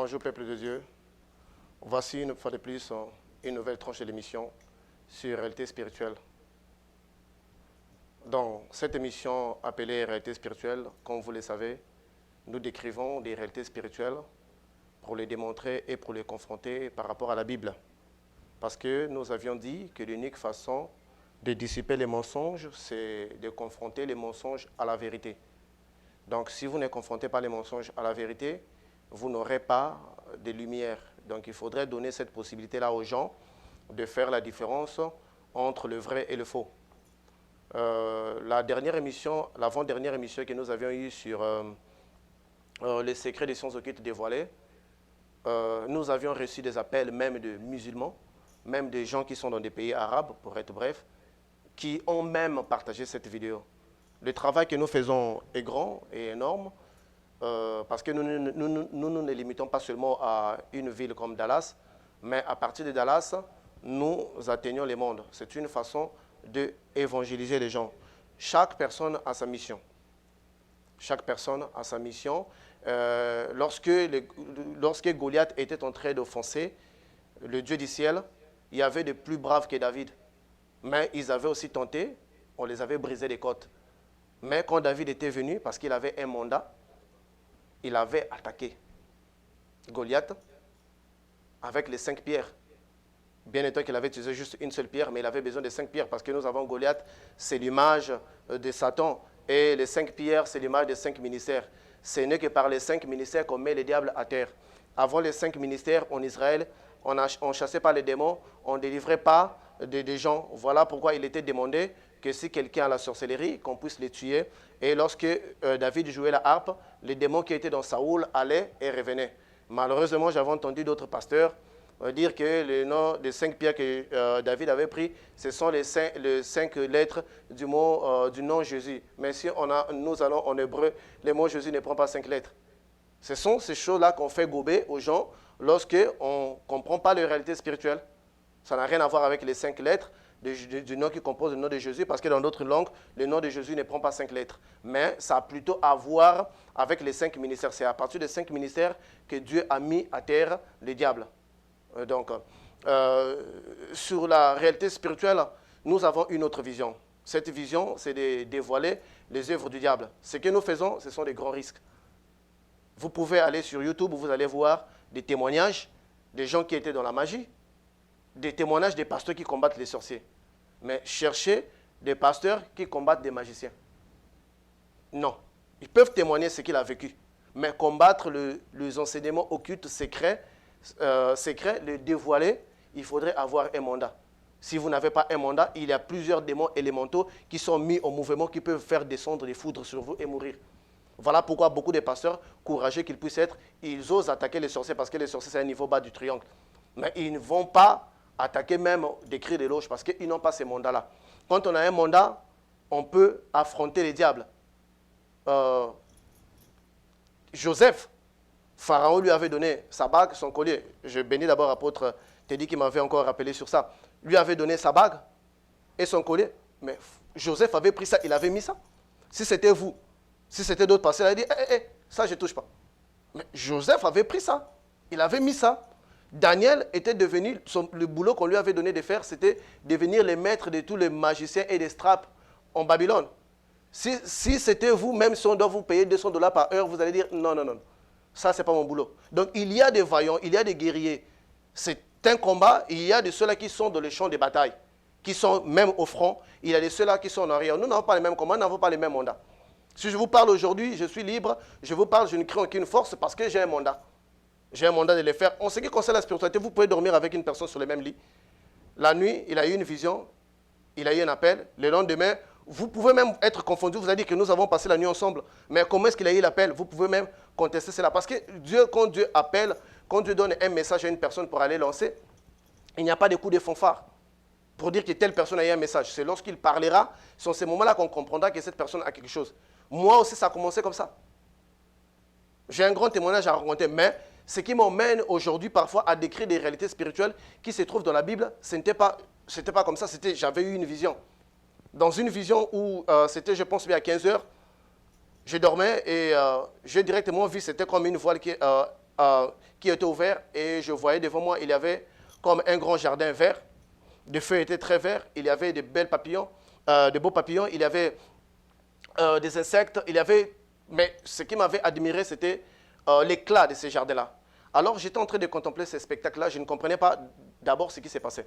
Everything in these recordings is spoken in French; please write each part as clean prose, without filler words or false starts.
Bonjour peuple de Dieu. Voici une fois de plus une nouvelle tranche de l'émission sur réalité spirituelle. Dans cette émission appelée réalité spirituelle, comme vous le savez, nous décrivons des réalités spirituelles pour les démontrer et pour les confronter par rapport à la Bible. Parce que nous avions dit que l'unique façon de dissiper les mensonges, c'est de confronter les mensonges à la vérité. Donc si vous ne confrontez pas les mensonges à la vérité, vous n'aurez pas de lumière. Donc il faudrait donner cette possibilité-là aux gens de faire la différence entre le vrai et le faux. L'avant-dernière émission que nous avions eue sur les secrets des sciences occultes dévoilés, nous avions reçu des appels même de musulmans, même des gens qui sont dans des pays arabes, pour être bref, qui ont même partagé cette vidéo. Le travail que nous faisons est grand et énorme, parce que nous ne limitons pas seulement à une ville comme Dallas, mais à partir de Dallas, nous atteignons le monde. C'est une façon d'évangéliser les gens. Chaque personne a sa mission. Chaque personne a sa mission. Lorsque Goliath était en train d'offenser le Dieu du ciel, il y avait de plus braves que David. Mais ils avaient aussi tenté, on les avait brisé les côtes. Mais quand David était venu, parce qu'il avait un mandat, il avait attaqué Goliath avec les 5 pierres. Bien étant qu'il avait utilisé juste une seule pierre, mais il avait besoin de 5 pierres, parce que nous avons Goliath, c'est l'image de Satan, et les 5 pierres, c'est l'image des 5 ministères. Ce n'est que par les 5 ministères qu'on met le diable à terre. Avant les 5 ministères en Israël, on ne chassait pas les démons, on ne délivrait pas des gens. Voilà pourquoi il était demandé que si quelqu'un a la sorcellerie, qu'on puisse les tuer. Et lorsque David jouait la harpe, les démons qui étaient dans Saoul allaient et revenaient. Malheureusement, j'avais entendu d'autres pasteurs dire que le nom des 5 pierres que David avait pris, ce sont les 5 lettres du nom Jésus. Mais si nous allons en hébreu, le mot Jésus ne prend pas 5 lettres. Ce sont ces choses-là qu'on fait gober aux gens lorsqu'on ne comprend pas les réalités spirituelles. Ça n'a rien à voir avec les 5 lettres du nom qui compose le nom de Jésus, parce que dans d'autres langues, le nom de Jésus ne prend pas 5 lettres. Mais ça a plutôt à voir avec les 5 ministères. C'est à partir des 5 ministères que Dieu a mis à terre les diables. Donc, sur la réalité spirituelle, nous avons une autre vision. Cette vision, c'est de dévoiler les œuvres du diable. Ce que nous faisons, ce sont des grands risques. Vous pouvez aller sur YouTube, vous allez voir des témoignages des gens qui étaient dans la magie, des témoignages des pasteurs qui combattent les sorciers. Mais cherchez des pasteurs qui combattent des magiciens. Non. Ils peuvent témoigner ce qu'il a vécu. Mais combattre les enseignements occultes, secrets, le dévoiler, il faudrait avoir un mandat. Si vous n'avez pas un mandat, il y a plusieurs démons élémentaux qui sont mis en mouvement, qui peuvent faire descendre des foudres sur vous et mourir. Voilà pourquoi beaucoup de pasteurs, courageux qu'ils puissent être, ils osent attaquer les sorciers, parce que les sorciers, c'est un niveau bas du triangle. Mais ils ne vont pas attaquer même des cris d'éloge, parce qu'ils n'ont pas ces mandats-là. Quand on a un mandat, on peut affronter les diables. Joseph, Pharaon lui avait donné sa bague, son collier. Je bénis d'abord l'apôtre Teddy qui m'avait encore rappelé sur ça. Lui avait donné sa bague et son collier. Mais Joseph avait pris ça, il avait mis ça. Si c'était vous, si c'était d'autres pasteurs, il avait dit, ça je ne touche pas. Mais Joseph avait pris ça, il avait mis ça. Daniel était devenu, le boulot qu'on lui avait donné de faire, c'était devenir le maître de tous les magiciens et des straps en Babylone. Si c'était vous, même si on doit vous payer $200 par heure, vous allez dire, non, non, non. Ça, ce n'est pas mon boulot. Donc, il y a des vaillants, il y a des guerriers. C'est un combat. Il y a de ceux-là qui sont dans les champs de bataille, qui sont même au front. Il y a de ceux-là qui sont en arrière. Nous n'avons pas les mêmes combats, nous n'avons pas les mêmes mandats. Si je vous parle aujourd'hui, je suis libre, je vous parle, je ne crée aucune force parce que j'ai un mandat. J'ai un mandat de les faire. En ce qui concerne la spiritualité, vous pouvez dormir avec une personne sur le même lit. La nuit, il a eu une vision, il a eu un appel. Le lendemain, vous pouvez même être confondu. Vous avez dit que nous avons passé la nuit ensemble. Mais comment est-ce qu'il a eu l'appel? Vous pouvez même contester cela. Parce que Dieu, quand Dieu appelle, quand Dieu donne un message à une personne pour aller lancer, il n'y a pas de coup de fanfare pour dire que telle personne a eu un message. C'est lorsqu'il parlera, c'est en ce moment-là qu'on comprendra que cette personne a quelque chose. Moi aussi, ça a commencé comme ça. J'ai un grand témoignage à raconter, mais ce qui m'emmène aujourd'hui parfois à décrire des réalités spirituelles qui se trouvent dans la Bible, ce n'était pas comme ça, j'avais eu une vision. Dans une vision où c'était, je pense, bien à 15 heures, je dormais et j'ai directement vu, c'était comme une voile qui était ouvert et je voyais devant moi, il y avait comme un grand jardin vert. Les feuilles étaient très verts, il y avait de belles papillons, de beaux papillons, il y avait des insectes, il y avait... Mais ce qui m'avait admiré, c'était l'éclat de ces jardins-là. Alors j'étais en train de contempler ces spectacles-là, je ne comprenais pas d'abord ce qui s'est passé.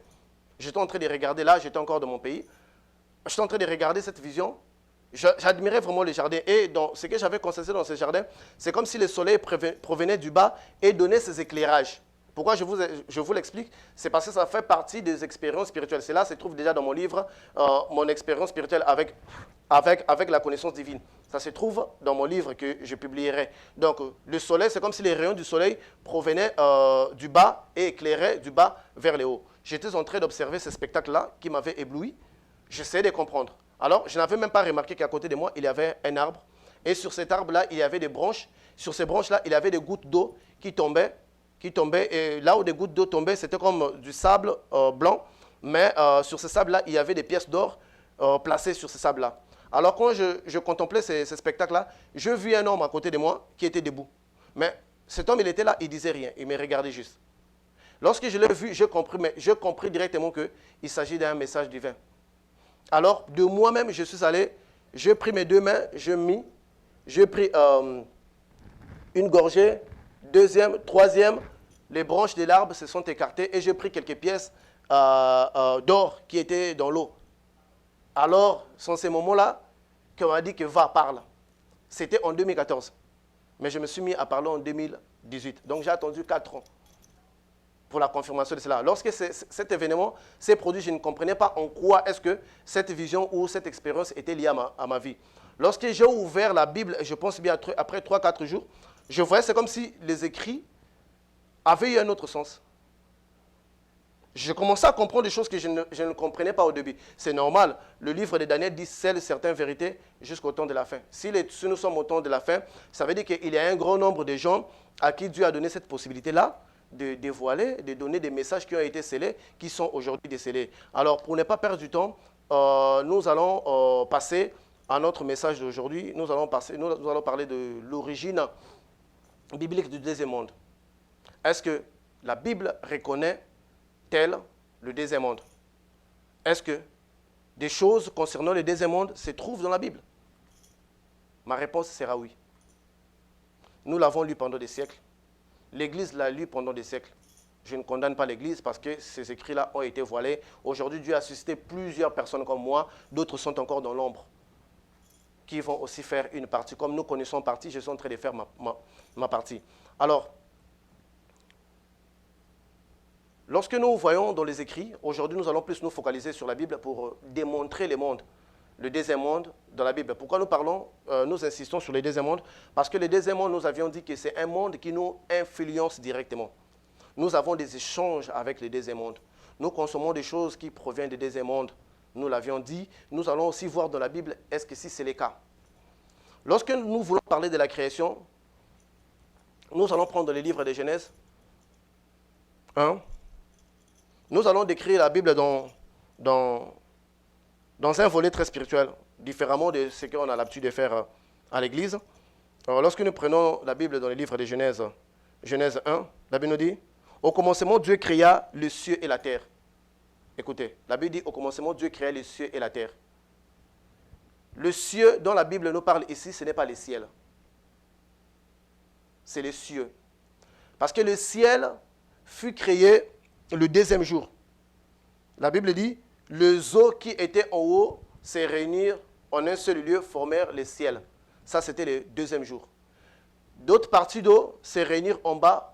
J'étais en train de regarder là, j'étais encore dans mon pays, j'étais en train de regarder cette vision, j'admirais vraiment les jardins. Et donc, ce que j'avais constaté dans ces jardins, c'est comme si le soleil provenait du bas et donnait ses éclairages. Pourquoi je vous l'explique? C'est parce que ça fait partie des expériences spirituelles. Cela se trouve déjà dans mon livre, mon expérience spirituelle avec la connaissance divine. Ça se trouve dans mon livre que je publierai. Donc, le soleil, c'est comme si les rayons du soleil provenaient du bas et éclairaient du bas vers le haut. J'étais en train d'observer ce spectacle-là qui m'avait ébloui. J'essayais de comprendre. Alors, je n'avais même pas remarqué qu'à côté de moi, il y avait un arbre. Et sur cet arbre-là, il y avait des branches. Sur ces branches-là, il y avait des gouttes d'eau qui tombaient. Et là où des gouttes d'eau tombaient, c'était comme du sable blanc. Mais sur ce sable-là, il y avait des pièces d'or placées sur ce sable-là. Alors, quand je contemplais ces spectacles-là, je vis un homme à côté de moi qui était debout. Mais cet homme, il était là, il ne disait rien. Il me regardait juste. Lorsque je l'ai vu, j'ai compris directement qu'il s'agit d'un message divin. Alors, de moi-même, je suis allé, j'ai pris mes deux mains, j'ai pris une gorgée, deuxième, troisième, les branches de l'arbre se sont écartées et j'ai pris quelques pièces d'or qui étaient dans l'eau. Alors, c'est ces moments-là qu'on m'a dit que va, parle. C'était en 2014. Mais je me suis mis à parler en 2018. Donc, j'ai attendu 4 ans pour la confirmation de cela. Lorsque cet événement s'est produit, je ne comprenais pas en quoi est-ce que cette vision ou cette expérience était liée à ma vie. Lorsque j'ai ouvert la Bible, je pense bien après 3-4 jours, je voyais, c'est comme si les écrits avaient eu un autre sens. Je commençais à comprendre des choses que je ne comprenais pas au début. C'est normal. Le livre de Daniel dit scelle certaines vérités jusqu'au temps de la fin. Si nous sommes au temps de la fin, ça veut dire qu'il y a un grand nombre de gens à qui Dieu a donné cette possibilité-là de dévoiler, de donner des messages qui ont été scellés, qui sont aujourd'hui décellés. Alors, pour ne pas perdre du temps, nous allons passer à notre message d'aujourd'hui. Nous allons parler de l'origine biblique du deuxième monde. Est-ce que la Bible reconnaît-elle le deuxième monde? Est-ce que des choses concernant le deuxième monde se trouvent dans la Bible? Ma réponse sera oui. Nous l'avons lu pendant des siècles. L'Église l'a lu pendant des siècles. Je ne condamne pas l'Église parce que ces écrits-là ont été voilés. Aujourd'hui, Dieu a suscité plusieurs personnes comme moi. D'autres sont encore dans l'ombre, qui vont aussi faire une partie. Comme nous connaissons partie, je suis en train de faire ma partie. Alors, lorsque nous voyons dans les écrits, aujourd'hui, nous allons plus nous focaliser sur la Bible pour démontrer le monde, le deuxième monde dans la Bible. Pourquoi nous insistons sur le deuxième monde? Parce que le deuxième monde, nous avions dit que c'est un monde qui nous influence directement. Nous avons des échanges avec le deuxième monde. Nous consommons des choses qui proviennent du deuxième monde. Nous l'avions dit. Nous allons aussi voir dans la Bible, est-ce que si c'est le cas? Lorsque nous voulons parler de la création, nous allons prendre le livre de Genèse 1. Nous allons décrire la Bible dans un volet très spirituel, différemment de ce qu'on a l'habitude de faire à l'église. Alors, lorsque nous prenons la Bible dans le livre de Genèse 1, la Bible nous dit, au commencement, Dieu créa le ciel et la terre. Écoutez, la Bible dit, au commencement, Dieu créa le ciel et la terre. Le ciel dont la Bible nous parle ici, ce n'est pas le ciel. C'est le ciel. Parce que le ciel fut créé le deuxième jour. La Bible dit, les eaux qui étaient en haut se réunirent en un seul lieu, formèrent le ciel. Ça, c'était le deuxième jour. D'autres parties d'eau se réunirent en bas,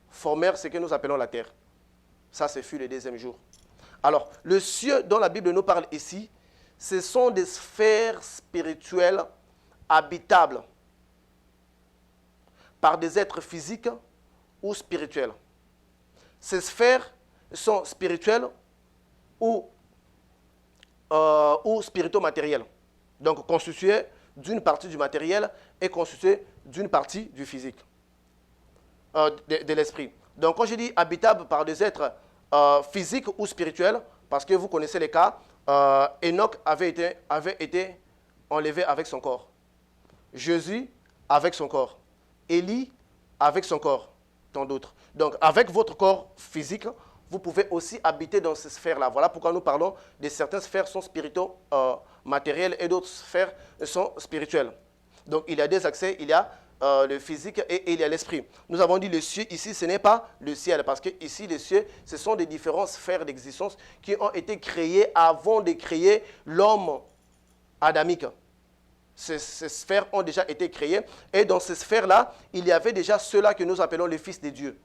formèrent ce que nous appelons la terre. Ça, ce fut le deuxième jour. Alors, le ciel dont la Bible nous parle ici, ce sont des sphères spirituelles habitables par des êtres physiques ou spirituels. Ces sphères sont spirituelles ou spirito-matérielles. Donc, constituées d'une partie du matériel et constituées d'une partie du physique, de l'esprit. Donc, quand je dis habitable par des êtres physiques ou spirituels, parce que vous connaissez les cas, Enoch avait été enlevé avec son corps. Jésus avec son corps. Élie avec son corps, tant d'autres. Donc, avec votre corps physique, vous pouvez aussi habiter dans ces sphères-là. Voilà pourquoi nous parlons de certaines sphères sont spirituelles, matérielles, et d'autres sphères sont spirituelles. Donc, il y a des accès, il y a le physique et il y a l'esprit. Nous avons dit le ciel, ici, ce n'est pas le ciel, parce que ici, les cieux, ce sont des différentes sphères d'existence qui ont été créées avant de créer l'homme adamique. Ces sphères ont déjà été créées, et dans ces sphères-là, il y avait déjà ceux-là que nous appelons les fils de Dieu.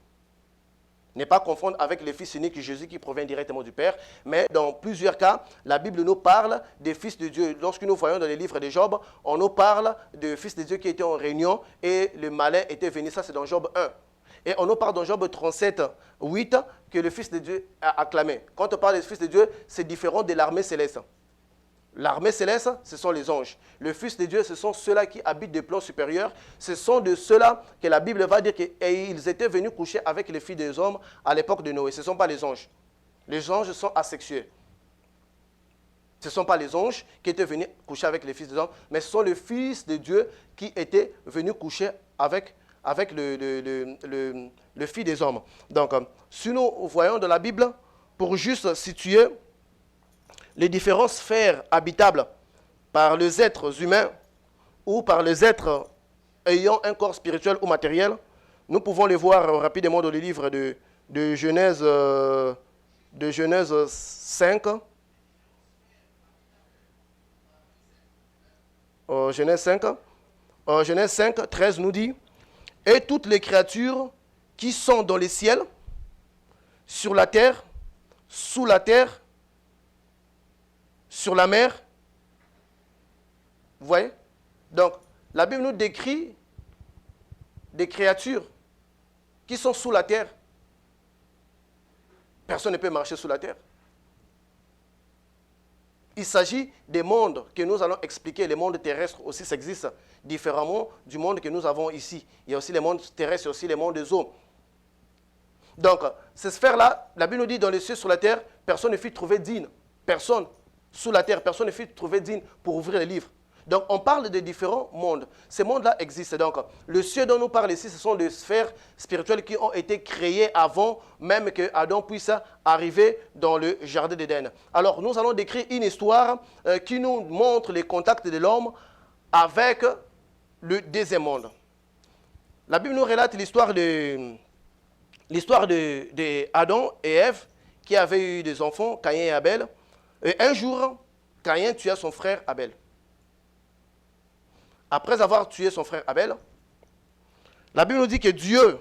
Ne pas confondre avec le Fils unique Jésus qui provient directement du Père, mais dans plusieurs cas, la Bible nous parle des fils de Dieu. Lorsque nous voyons dans les livres de Job, on nous parle de fils de Dieu qui étaient en réunion et le malin était venu, ça c'est dans Job 1. Et on nous parle dans Job 37, 8, que le Fils de Dieu a acclamé. Quand on parle des fils de Dieu, c'est différent de l'armée céleste. L'armée céleste, ce sont les anges. Le Fils de Dieu, ce sont ceux-là qui habitent des plans supérieurs. Ce sont de ceux-là que la Bible va dire qu'ils étaient venus coucher avec les filles des hommes à l'époque de Noé. Ce ne sont pas les anges. Les anges sont asexués. Ce ne sont pas les anges qui étaient venus coucher avec les fils des hommes, mais ce sont les fils de Dieu qui étaient venus coucher avec le fils des hommes. Donc, si nous voyons dans la Bible, pour juste situer les différentes sphères habitables par les êtres humains ou par les êtres ayant un corps spirituel ou matériel, nous pouvons les voir rapidement dans le livre de Genèse 5. Genèse 5, 13 nous dit « Et toutes les créatures qui sont dans les ciels, sur la terre, sous la terre, sur la mer. » Vous voyez? Donc, la Bible nous décrit des créatures qui sont sous la terre. Personne ne peut marcher sous la terre. Il s'agit des mondes que nous allons expliquer. Les mondes terrestres aussi existent différemment du monde que nous avons ici. Il y a aussi les mondes terrestres et aussi les mondes des eaux. Donc, ces sphères-là, la Bible nous dit dans les cieux, sur la terre, personne ne fut trouvé digne. Personne. Sous la terre, personne ne fut trouvé digne pour ouvrir les livres. Donc, on parle de différents mondes. Ces mondes-là existent. Donc, le ciel dont nous parlons ici, ce sont des sphères spirituelles qui ont été créées avant même que Adam puisse arriver dans le jardin d'Éden. Alors, nous allons décrire une histoire qui nous montre les contacts de l'homme avec le deuxième monde. La Bible nous relate l'histoire de Adam et Ève qui avaient eu des enfants, Caïn et Abel. Et un jour, Caïn tua son frère Abel. Après avoir tué son frère Abel, la Bible nous dit que Dieu,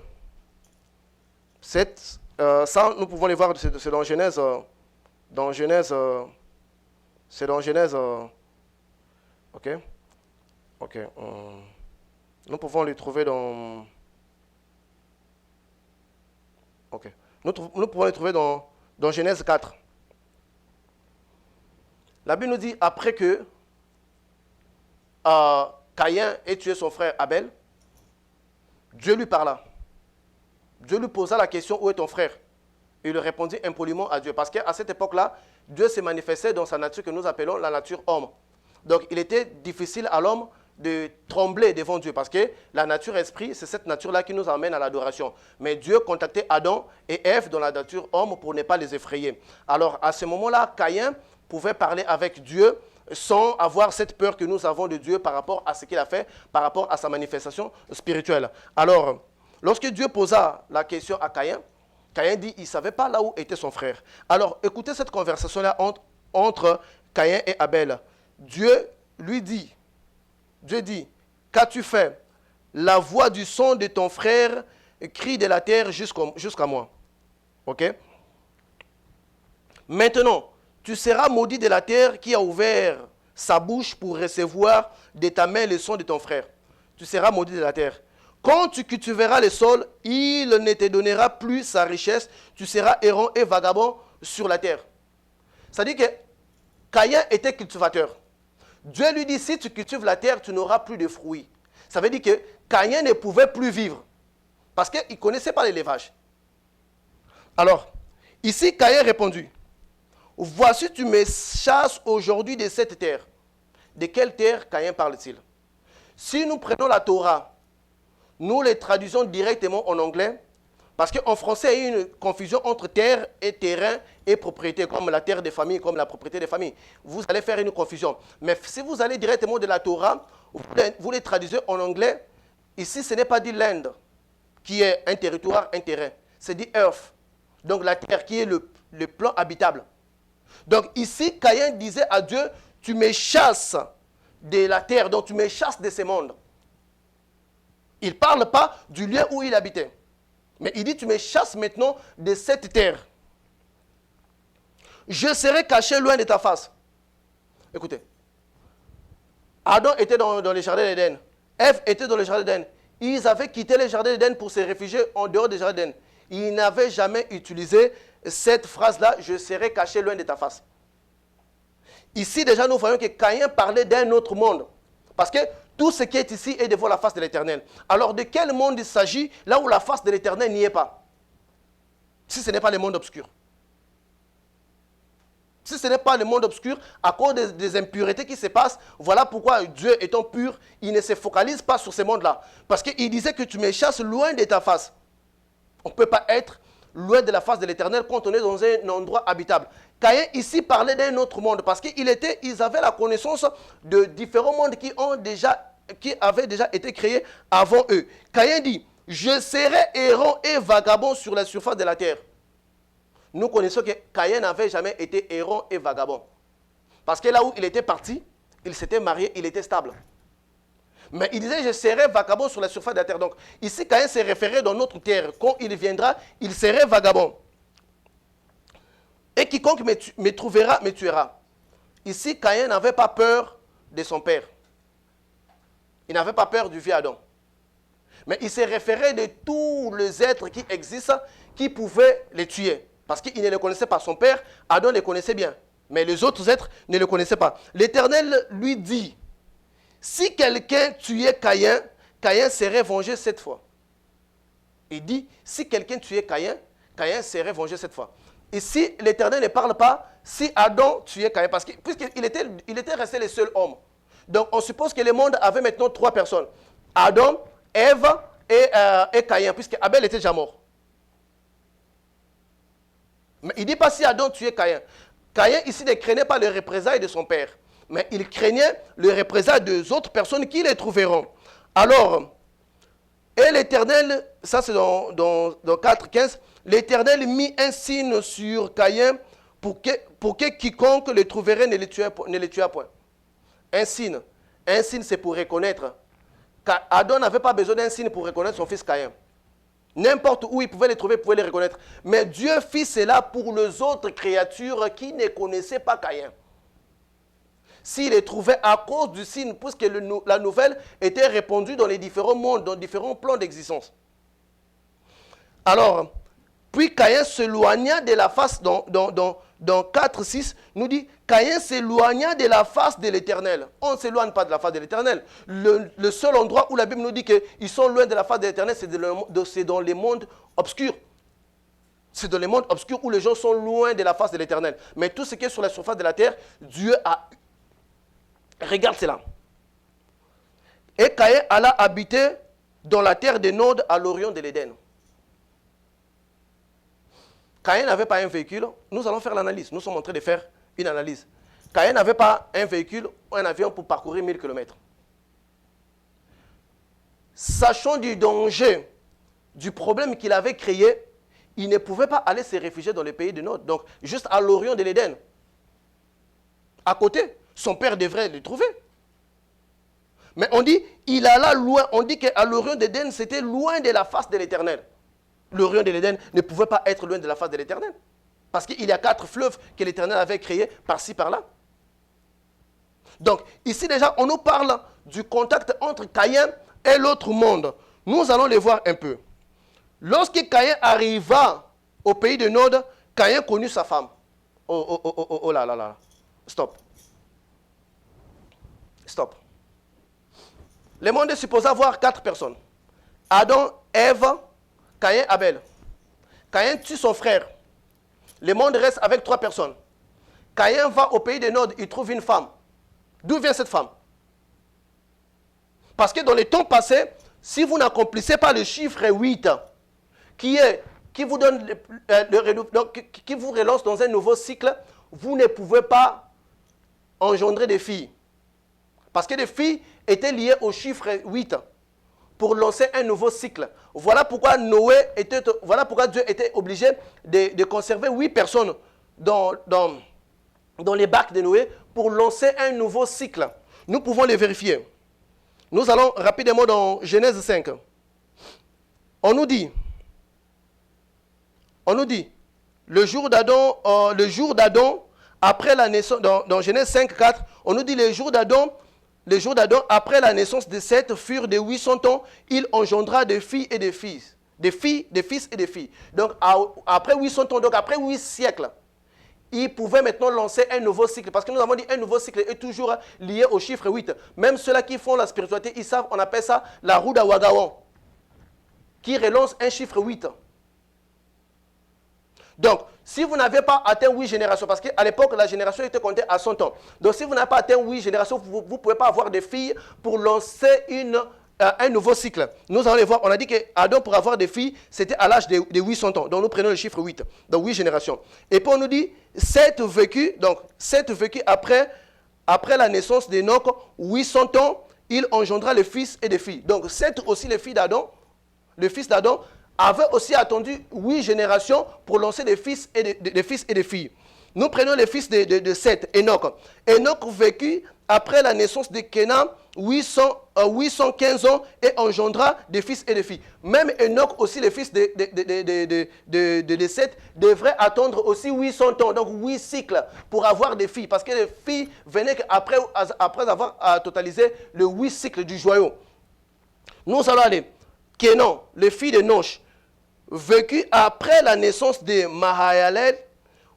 ça nous pouvons le voir, c'est dans Genèse, c'est dans Genèse, ok, nous pouvons le trouver dans, ok, nous pouvons le trouver dans Genèse 4. La Bible nous dit, après que Caïn ait tué son frère Abel, Dieu lui parla. Dieu lui posa la question, où est ton frère? Il répondit impoliment à Dieu. Parce qu'à cette époque-là, Dieu se manifestait dans sa nature que nous appelons la nature homme. Donc, il était difficile à l'homme de trembler devant Dieu. Parce que la nature esprit, c'est cette nature-là qui nous amène à l'adoration. Mais Dieu contactait Adam et Ève dans la nature homme pour ne pas les effrayer. Alors, à ce moment-là, Caïn pouvait parler avec Dieu sans avoir cette peur que nous avons de Dieu par rapport à ce qu'il a fait, par rapport à sa manifestation spirituelle. Alors, lorsque Dieu posa la question à Caïn, Caïn dit qu'il ne savait pas là où était son frère. Alors, écoutez cette conversation-là entre Caïn et Abel. Dieu dit, qu'as-tu fait? La voix du son de ton frère crie de la terre jusqu'à moi. Ok? Maintenant, tu seras maudit de la terre qui a ouvert sa bouche pour recevoir de ta main le son de ton frère. Tu seras maudit de la terre. Quand tu cultiveras le sol, il ne te donnera plus sa richesse. Tu seras errant et vagabond sur la terre. C'est-à-dire que Caïn était cultivateur. Dieu lui dit, si tu cultives la terre, tu n'auras plus de fruits. Ça veut dire que Caïn ne pouvait plus vivre. Parce qu'il ne connaissait pas l'élevage. Alors, ici, Caïn répondit, voici, tu me chasses aujourd'hui de cette terre. De quelle terre Caïn parle-t-il? Si nous prenons la Torah, nous les traduisons directement en anglais. Parce qu'en français, il y a une confusion entre terre et terrain et propriété, comme la terre des familles, comme la propriété des familles. Vous allez faire une confusion. Mais si vous allez directement de la Torah, vous les traduisez en anglais. Ici, ce n'est pas dit land, qui est un territoire, un terrain. C'est dit earth. Donc la terre qui est le plan habitable. Donc ici, Caïn disait à Dieu, tu me chasses de la terre, donc tu me chasses de ce monde. Il ne parle pas du lieu où il habitait. Mais il dit, tu me chasses maintenant de cette terre. Je serai caché loin de ta face. Écoutez. Adam était dans le jardin d'Éden. Ève était dans le jardin d'Éden. Ils avaient quitté le jardin d'Éden pour se réfugier en dehors du jardin d'Éden. Ils n'avaient jamais utilisé cette phrase-là, je serai caché loin de ta face. Ici, déjà, nous voyons que Caïn parlait d'un autre monde. Parce que tout ce qui est ici est devant la face de l'Éternel. Alors, de quel monde il s'agit là où la face de l'Éternel n'y est pas? Si ce n'est pas le monde obscur. Si ce n'est pas le monde obscur, à cause des impuretés qui se passent, voilà pourquoi Dieu étant pur, il ne se focalise pas sur ce monde-là. Parce qu'il disait que tu me chasses loin de ta face. On ne peut pas être loin de la face de l'Éternel quand on est dans un endroit habitable. Caïn ici parlait d'un autre monde parce qu'ils avaient la connaissance de différents mondes qui avaient déjà été créés avant eux. Caïn dit, je serai errant et vagabond sur la surface de la terre. Nous connaissons que Caïn n'avait jamais été errant et vagabond. Parce que là où il était parti, il s'était marié, il était stable. Mais il disait, je serai vagabond sur la surface de la terre. Donc ici, Caïn s'est référé dans notre terre. Quand il viendra, il serait vagabond. Et quiconque me trouvera, me tuera. Ici, Caïn n'avait pas peur de son père. Il n'avait pas peur du vieux Adam. Mais il s'est référé de tous les êtres qui existent, qui pouvaient les tuer. Parce qu'il ne les connaissait pas. Son père, Adam les connaissait bien. Mais les autres êtres ne le connaissaient pas. L'Éternel lui dit, si quelqu'un tuait Caïn, Caïn serait vengé 7 fois. Il dit, si quelqu'un tuait Caïn, Caïn serait vengé 7 fois. Ici, l'Éternel ne parle pas si Adam tuait Caïn, parce que puisqu'il était resté le seul homme. Donc, on suppose que le monde avait maintenant 3 personnes. Adam, Ève et Caïn, puisque Abel était déjà mort. Mais il ne dit pas si Adam tuait Caïn. Caïn, ici, ne craignait pas les représailles de son père. Mais il craignait les représailles des autres personnes qui les trouveront. Alors, et l'Éternel, ça c'est dans 4,15, l'Éternel mit un signe sur Caïn pour que quiconque le trouverait ne le tuât point. Un signe c'est pour reconnaître. Adam n'avait pas besoin d'un signe pour reconnaître son fils Caïn. N'importe où il pouvait les trouver, il pouvait les reconnaître. Mais Dieu fit cela pour les autres créatures qui ne connaissaient pas Caïn. S'il les trouvait à cause du signe, puisque la nouvelle était répandue dans les différents mondes, dans différents plans d'existence. Alors, puis Caïn s'éloigna de la face, dans 4,6, nous dit, Caïn s'éloigna de la face de l'Éternel. On ne s'éloigne pas de la face de l'Éternel. Le seul endroit où la Bible nous dit qu'ils sont loin de la face de l'Éternel, c'est dans les mondes obscurs. C'est dans les mondes obscurs où les gens sont loin de la face de l'Éternel. Mais tout ce qui est sur la surface de la terre, Dieu a... Regarde cela. Et Caïn alla habiter dans la terre de Nod à l'orient de l'Éden. Caïn n'avait pas un véhicule. Nous allons faire l'analyse. Nous sommes en train de faire une analyse. Caïn n'avait pas un véhicule ou un avion pour parcourir 1000 km. Sachant du danger, du problème qu'il avait créé, il ne pouvait pas aller se réfugier dans le pays de Nod. Donc, juste à l'orient de l'Éden. À côté. Son père devrait le trouver. Mais on dit, il alla loin. On dit qu'à l'orient d'Éden, c'était loin de la face de l'Éternel. L'orient de l'Éden ne pouvait pas être loin de la face de l'Éternel. Parce qu'il y a 4 fleuves que l'Éternel avait créés par-ci, par-là. Donc, ici déjà, on nous parle du contact entre Caïn et l'autre monde. Nous allons les voir un peu. Lorsque Caïn arriva au pays de Nod, Caïn connut sa femme. Oh là là là. Stop. Stop. Le monde est supposé avoir 4 personnes. Adam, Ève, Caïn, Abel. Caïn tue son frère. Le monde reste avec 3 personnes. Caïn va au pays de Nod, il trouve une femme. D'où vient cette femme? Parce que dans les temps passés, si vous n'accomplissez pas le chiffre 8, qui vous donne qui vous relance dans un nouveau cycle, vous ne pouvez pas engendrer des filles. Parce que les filles étaient liées au chiffre 8 pour lancer un nouveau cycle. Voilà pourquoi Dieu était obligé de conserver 8 personnes dans les barques de Noé pour lancer un nouveau cycle. Nous pouvons les vérifier. Nous allons rapidement dans Genèse 5. On nous dit, le jour d'Adam, après la naissance, dans Genèse 5, 4, on nous dit les jours d'Adam, après la naissance de Seth, furent de 800 ans, il engendra des filles et des fils. Des fils et des filles. Donc, après 800 ans, donc après 8 siècles, il pouvait maintenant lancer un nouveau cycle. Parce que nous avons dit un nouveau cycle est toujours lié au chiffre 8. Même ceux-là qui font la spiritualité, ils savent, on appelle ça la roue d'Awagawan, qui relance un chiffre 8. Donc, si vous n'avez pas atteint 8 générations, parce qu'à l'époque, la génération était comptée à 100 ans. Donc, si vous n'avez pas atteint 8 générations, vous ne pouvez pas avoir des filles pour lancer un nouveau cycle. Nous allons les voir. On a dit qu'Adam, pour avoir des filles, c'était à l'âge de 800 ans. Donc, nous prenons le chiffre 8, donc 8 générations. Et puis, on nous dit, Seth vécut après la naissance d'Enoch, 800 ans, il engendra les fils et des filles. Donc, Seth aussi, le fils d'Adam, avait aussi attendu 8 générations pour lancer des fils et des filles. Nous prenons les fils de Seth, Enoch. Enoch vécut après la naissance de Kénan 815 ans et engendra des fils et des filles. Même Enoch aussi, les fils de Seth, devraient attendre aussi 800 ans, donc 8 cycles pour avoir des filles. Parce que les filles venaient après avoir totalisé le 8 cycles du joyau. Nous allons aller. Kénan, le fils de Noch, vécut après la naissance de Mahalalel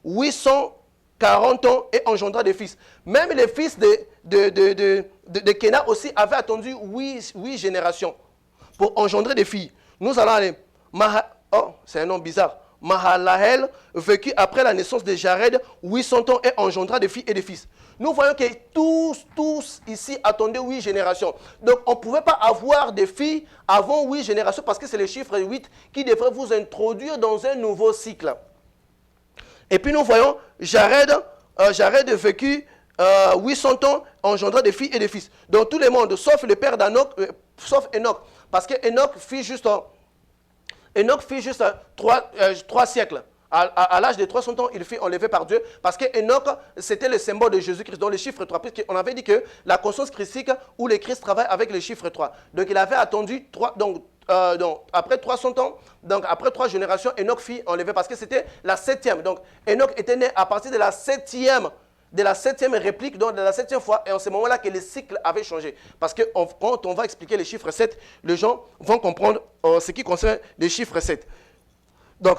840 ans et engendra des fils. Même les fils de Kénan aussi avaient attendu 8 générations pour engendrer des filles. Nous allons aller. C'est un nom bizarre. Mahalalel vécut après la naissance de Jared 800 ans et engendra des filles et des fils. Nous voyons que tous ici attendaient 8 générations. Donc on ne pouvait pas avoir des filles avant 8 générations parce que c'est le chiffre 8 qui devrait vous introduire dans un nouveau cycle. Et puis nous voyons Jared vécut 800 ans, engendra des filles et des fils. Dans tout le monde, sauf le père d'Enoch, sauf Enoch. Parce que Enoch fit juste 3 siècles. À l'âge de 300 ans, il fut enlevé par Dieu parce que Enoch, c'était le symbole de Jésus-Christ, dans le chiffre 3. Puisqu'on avait dit que la conscience christique où le Christ travaille avec le chiffre 3. Donc il avait attendu après 300 ans, donc après 3 générations, Enoch fut enlevé parce que c'était la 7e. Donc Enoch était né à partir de la 7e réplique, donc de la 7e fois, et en ce moment-là que le cycle avait changé. Parce que quand on va expliquer les chiffres 7, les gens vont comprendre ce qui concerne les chiffres 7. Donc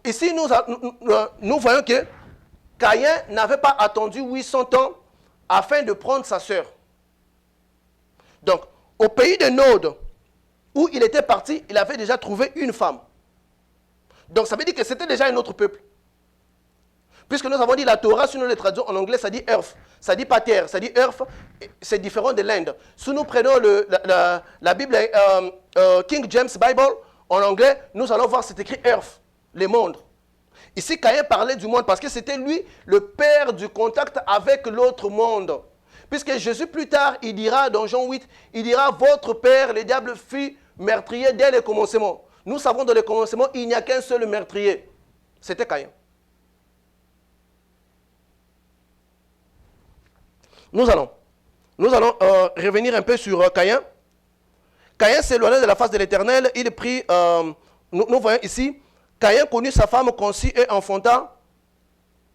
ici, nous voyons que Caïn n'avait pas attendu 800 ans afin de prendre sa sœur. Donc, au pays de Nod, où il était parti, il avait déjà trouvé une femme. Donc, ça veut dire que c'était déjà un autre peuple. Puisque nous avons dit la Torah, si nous le traduisons en anglais, ça dit earth. Ça dit pas terre, ça dit earth. C'est différent de l'Inde. Si nous prenons la Bible King James Bible, en anglais, nous allons voir c'est écrit earth, le monde. Ici, Caïn parlait du monde parce que c'était lui le père du contact avec l'autre monde. Puisque Jésus, plus tard, il dira dans Jean 8, il dira, votre père, le diable, fut meurtrier dès le commencement. Nous savons dans le commencement, il n'y a qu'un seul meurtrier. C'était Caïn. Nous allons revenir un peu sur Caïn. Caïn s'éloigna de la face de l'Éternel. Il prit, nous voyons ici, Caïn connut sa femme, conçut et enfanta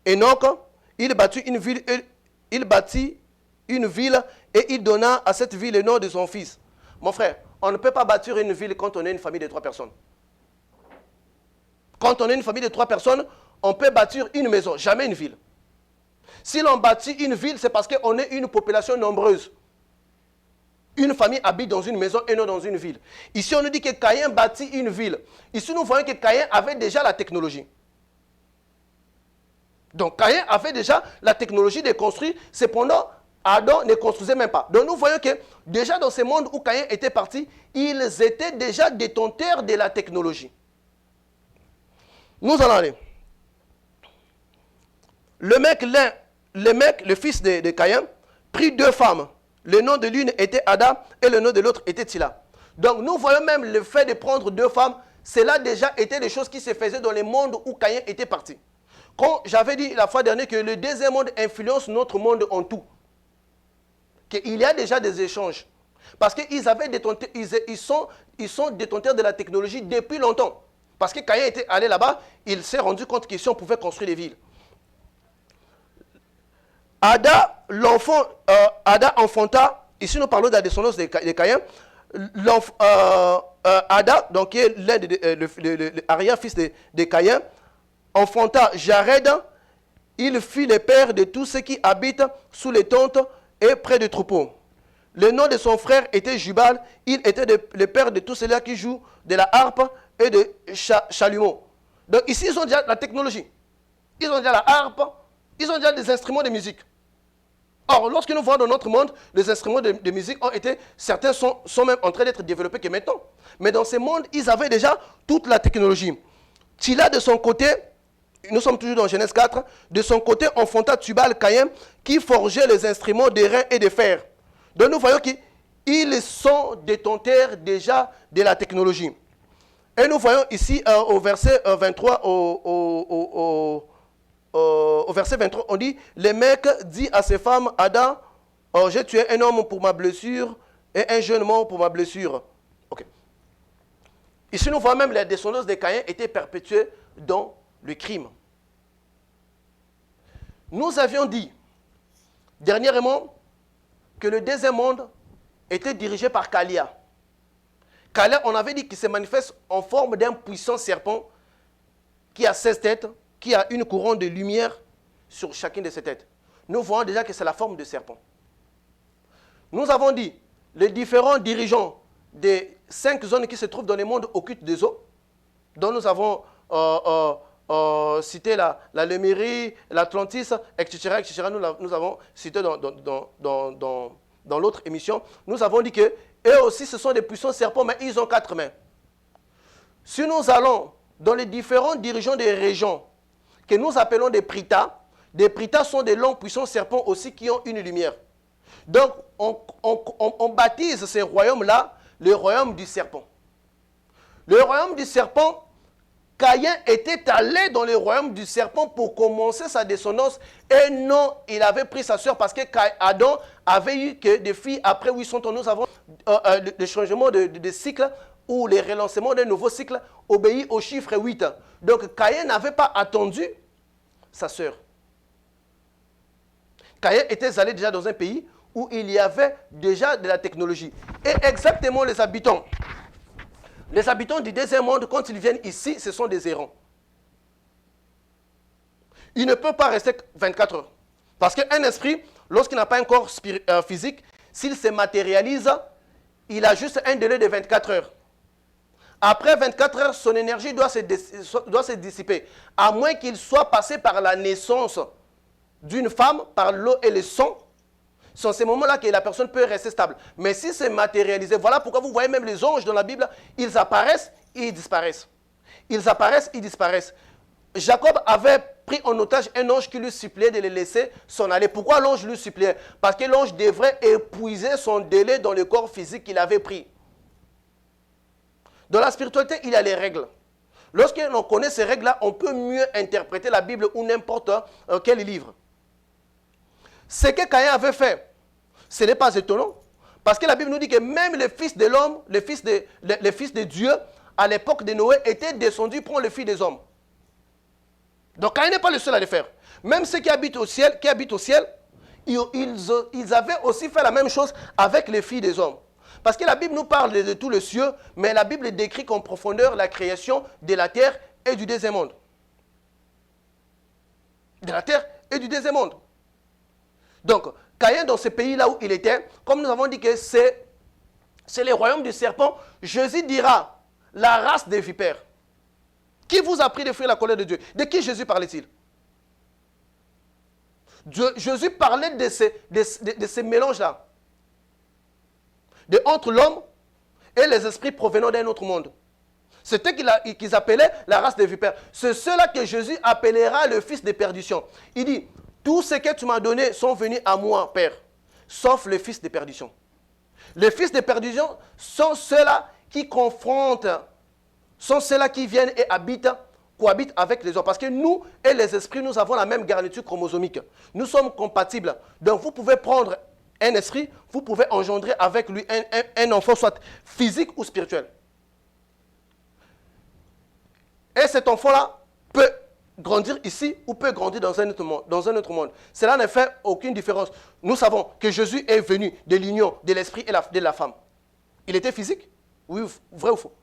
Enoch. Il bâtit une ville et il donna à cette ville le nom de son fils. Mon frère, on ne peut pas bâtir une ville quand on est une famille de 3 personnes. Quand on est une famille de 3 personnes, on peut bâtir une maison, jamais une ville. Si l'on bâtit une ville, c'est parce qu'on est une population nombreuse. Une famille habite dans une maison et non dans une ville. Ici, on nous dit que Caïn bâtit une ville. Ici, nous voyons que Caïn avait déjà la technologie. Donc, Caïn avait déjà la technologie de construire. Cependant, Adam ne construisait même pas. Donc nous voyons que déjà dans ce monde où Caïn était parti, ils étaient déjà détenteurs de la technologie. Nous allons aller. Le fils de Caïn, prit 2 femmes. Le nom de l'une était Ada et le nom de l'autre était Tila. Donc nous voyons même le fait de prendre 2 femmes, cela déjà était des choses qui se faisaient dans les mondes où Caïn était parti. Quand j'avais dit la fois dernière que le deuxième monde influence notre monde en tout, qu'il y a déjà des échanges. Parce qu'ils avaient détenté, ils sont détenteurs de la technologie depuis longtemps. Parce que Caïn était allé là-bas, il s'est rendu compte qu'ici on pouvait construire des villes. Ada enfanta, ici nous parlons de la descendance de Caïn, Ada, donc qui est l'arrière-fils de Caïn, enfanta Jared, il fut le père de tous ceux qui habitent sous les tentes et près des troupeaux. Le nom de son frère était Jubal, il était le père de tous ceux-là qui jouent de la harpe et de chalumeau. Donc ici ils ont déjà la technologie, ils ont déjà la harpe, ils ont déjà des instruments de musique. Or, lorsque nous voyons dans notre monde, les instruments de musique ont été, certains sont même en train d'être développés que maintenant. Mais dans ce monde, ils avaient déjà toute la technologie. Tila, de son côté, nous sommes toujours dans Genèse 4, de son côté, enfanta Tubal Caïn, qui forgeait les instruments de rein et de fer. Donc nous voyons qu'ils sont détenteurs déjà de la technologie. Et nous voyons ici au verset 23, au verset 23, on dit, le mec dit à ses femmes, Ada, j'ai tué un homme pour ma blessure et un jeune mort pour ma blessure. Okay. Ici, nous voyons même la descendance de Caïn était perpétuée dans le crime. Nous avions dit, dernièrement, que le deuxième monde était dirigé par Kalia. Kalia, on avait dit qu'il se manifeste en forme d'un puissant serpent qui a 16 têtes, qui a une couronne de lumière sur chacune de ses têtes. Nous voyons déjà que c'est la forme de serpent. Nous avons dit, les différents dirigeants des 5 zones qui se trouvent dans les mondes occultes des eaux, dont nous avons cité la Lémurie, l'Atlantis, etc., etc. Nous avons cité dans l'autre émission, nous avons dit que eux aussi ce sont des puissants serpents, mais ils ont 4 mains. Si nous allons dans les différents dirigeants des régions que nous appelons des Pritas sont des longs puissants serpents aussi qui ont une lumière. Donc on baptise ces royaumes-là le royaume du serpent. Le royaume du serpent, Caïn était allé dans le royaume du serpent pour commencer sa descendance et non, il avait pris sa soeur parce que Adam avait eu que des filles après 800 ans. Nous avons le changement de cycle ou les relancements d'un nouveau cycle obéit au chiffre 8. Donc Caïn n'avait pas attendu sa sœur. Caïn était allé déjà dans un pays où il y avait déjà de la technologie. Et exactement les habitants du deuxième monde, quand ils viennent ici, ce sont des errants. Ils ne peuvent pas rester 24 heures. Parce qu'un esprit, lorsqu'il n'a pas un corps physique, s'il se matérialise, il a juste un délai de 24 heures. Après 24 heures, son énergie doit se dissiper. À moins qu'il soit passé par la naissance d'une femme, par l'eau et le sang, c'est en ces moments-là que la personne peut rester stable. Mais si c'est matérialisé, voilà pourquoi vous voyez même les anges dans la Bible, ils apparaissent et ils disparaissent. Ils apparaissent, ils disparaissent. Jacob avait pris en otage un ange qui lui suppliait de le laisser s'en aller. Pourquoi l'ange lui suppliait? Parce que l'ange devrait épuiser son délai dans le corps physique qu'il avait pris. Dans la spiritualité, il y a les règles. Lorsque l'on connaît ces règles-là, on peut mieux interpréter la Bible ou n'importe quel livre. Ce que Caïn avait fait, ce n'est pas étonnant. Parce que la Bible nous dit que même le fils de l'homme, le fils de Dieu, à l'époque de Noé, était descendu prendre le fils des hommes. Donc Caïn n'est pas le seul à le faire. Même ceux qui habitent au ciel, ils avaient aussi fait la même chose avec les filles des hommes. Parce que la Bible nous parle de tous les cieux, mais la Bible décrit en profondeur la création de la terre et du deuxième monde. De la terre et du deuxième monde. Donc, Caïn, dans ce pays-là où il était, comme nous avons dit que c'est le royaume du serpent, Jésus dira, la race des vipères. Qui vous a pris de fuir la colère de Dieu? De qui Jésus parlait-il? Jésus parlait de ces mélanges-là. Entre l'homme et les esprits provenant d'un autre monde. C'était qu'ils appelaient la race des vipères. C'est cela que Jésus appellera le fils de perdition. Il dit, tous ceux que tu m'as donnés sont venus à moi, Père, sauf le fils de perdition. Les fils de perdition sont ceux-là qui confrontent, sont ceux-là qui viennent et cohabitent avec les hommes. Parce que nous et les esprits, nous avons la même garniture chromosomique. Nous sommes compatibles. Donc vous pouvez prendre un esprit, vous pouvez engendrer avec lui un enfant, soit physique ou spirituel. Et cet enfant-là peut grandir ici ou peut grandir dans un autre monde. Cela ne fait aucune différence. Nous savons que Jésus est venu de l'union de l'esprit et de la femme. Il était physique? Oui, vrai ou faux?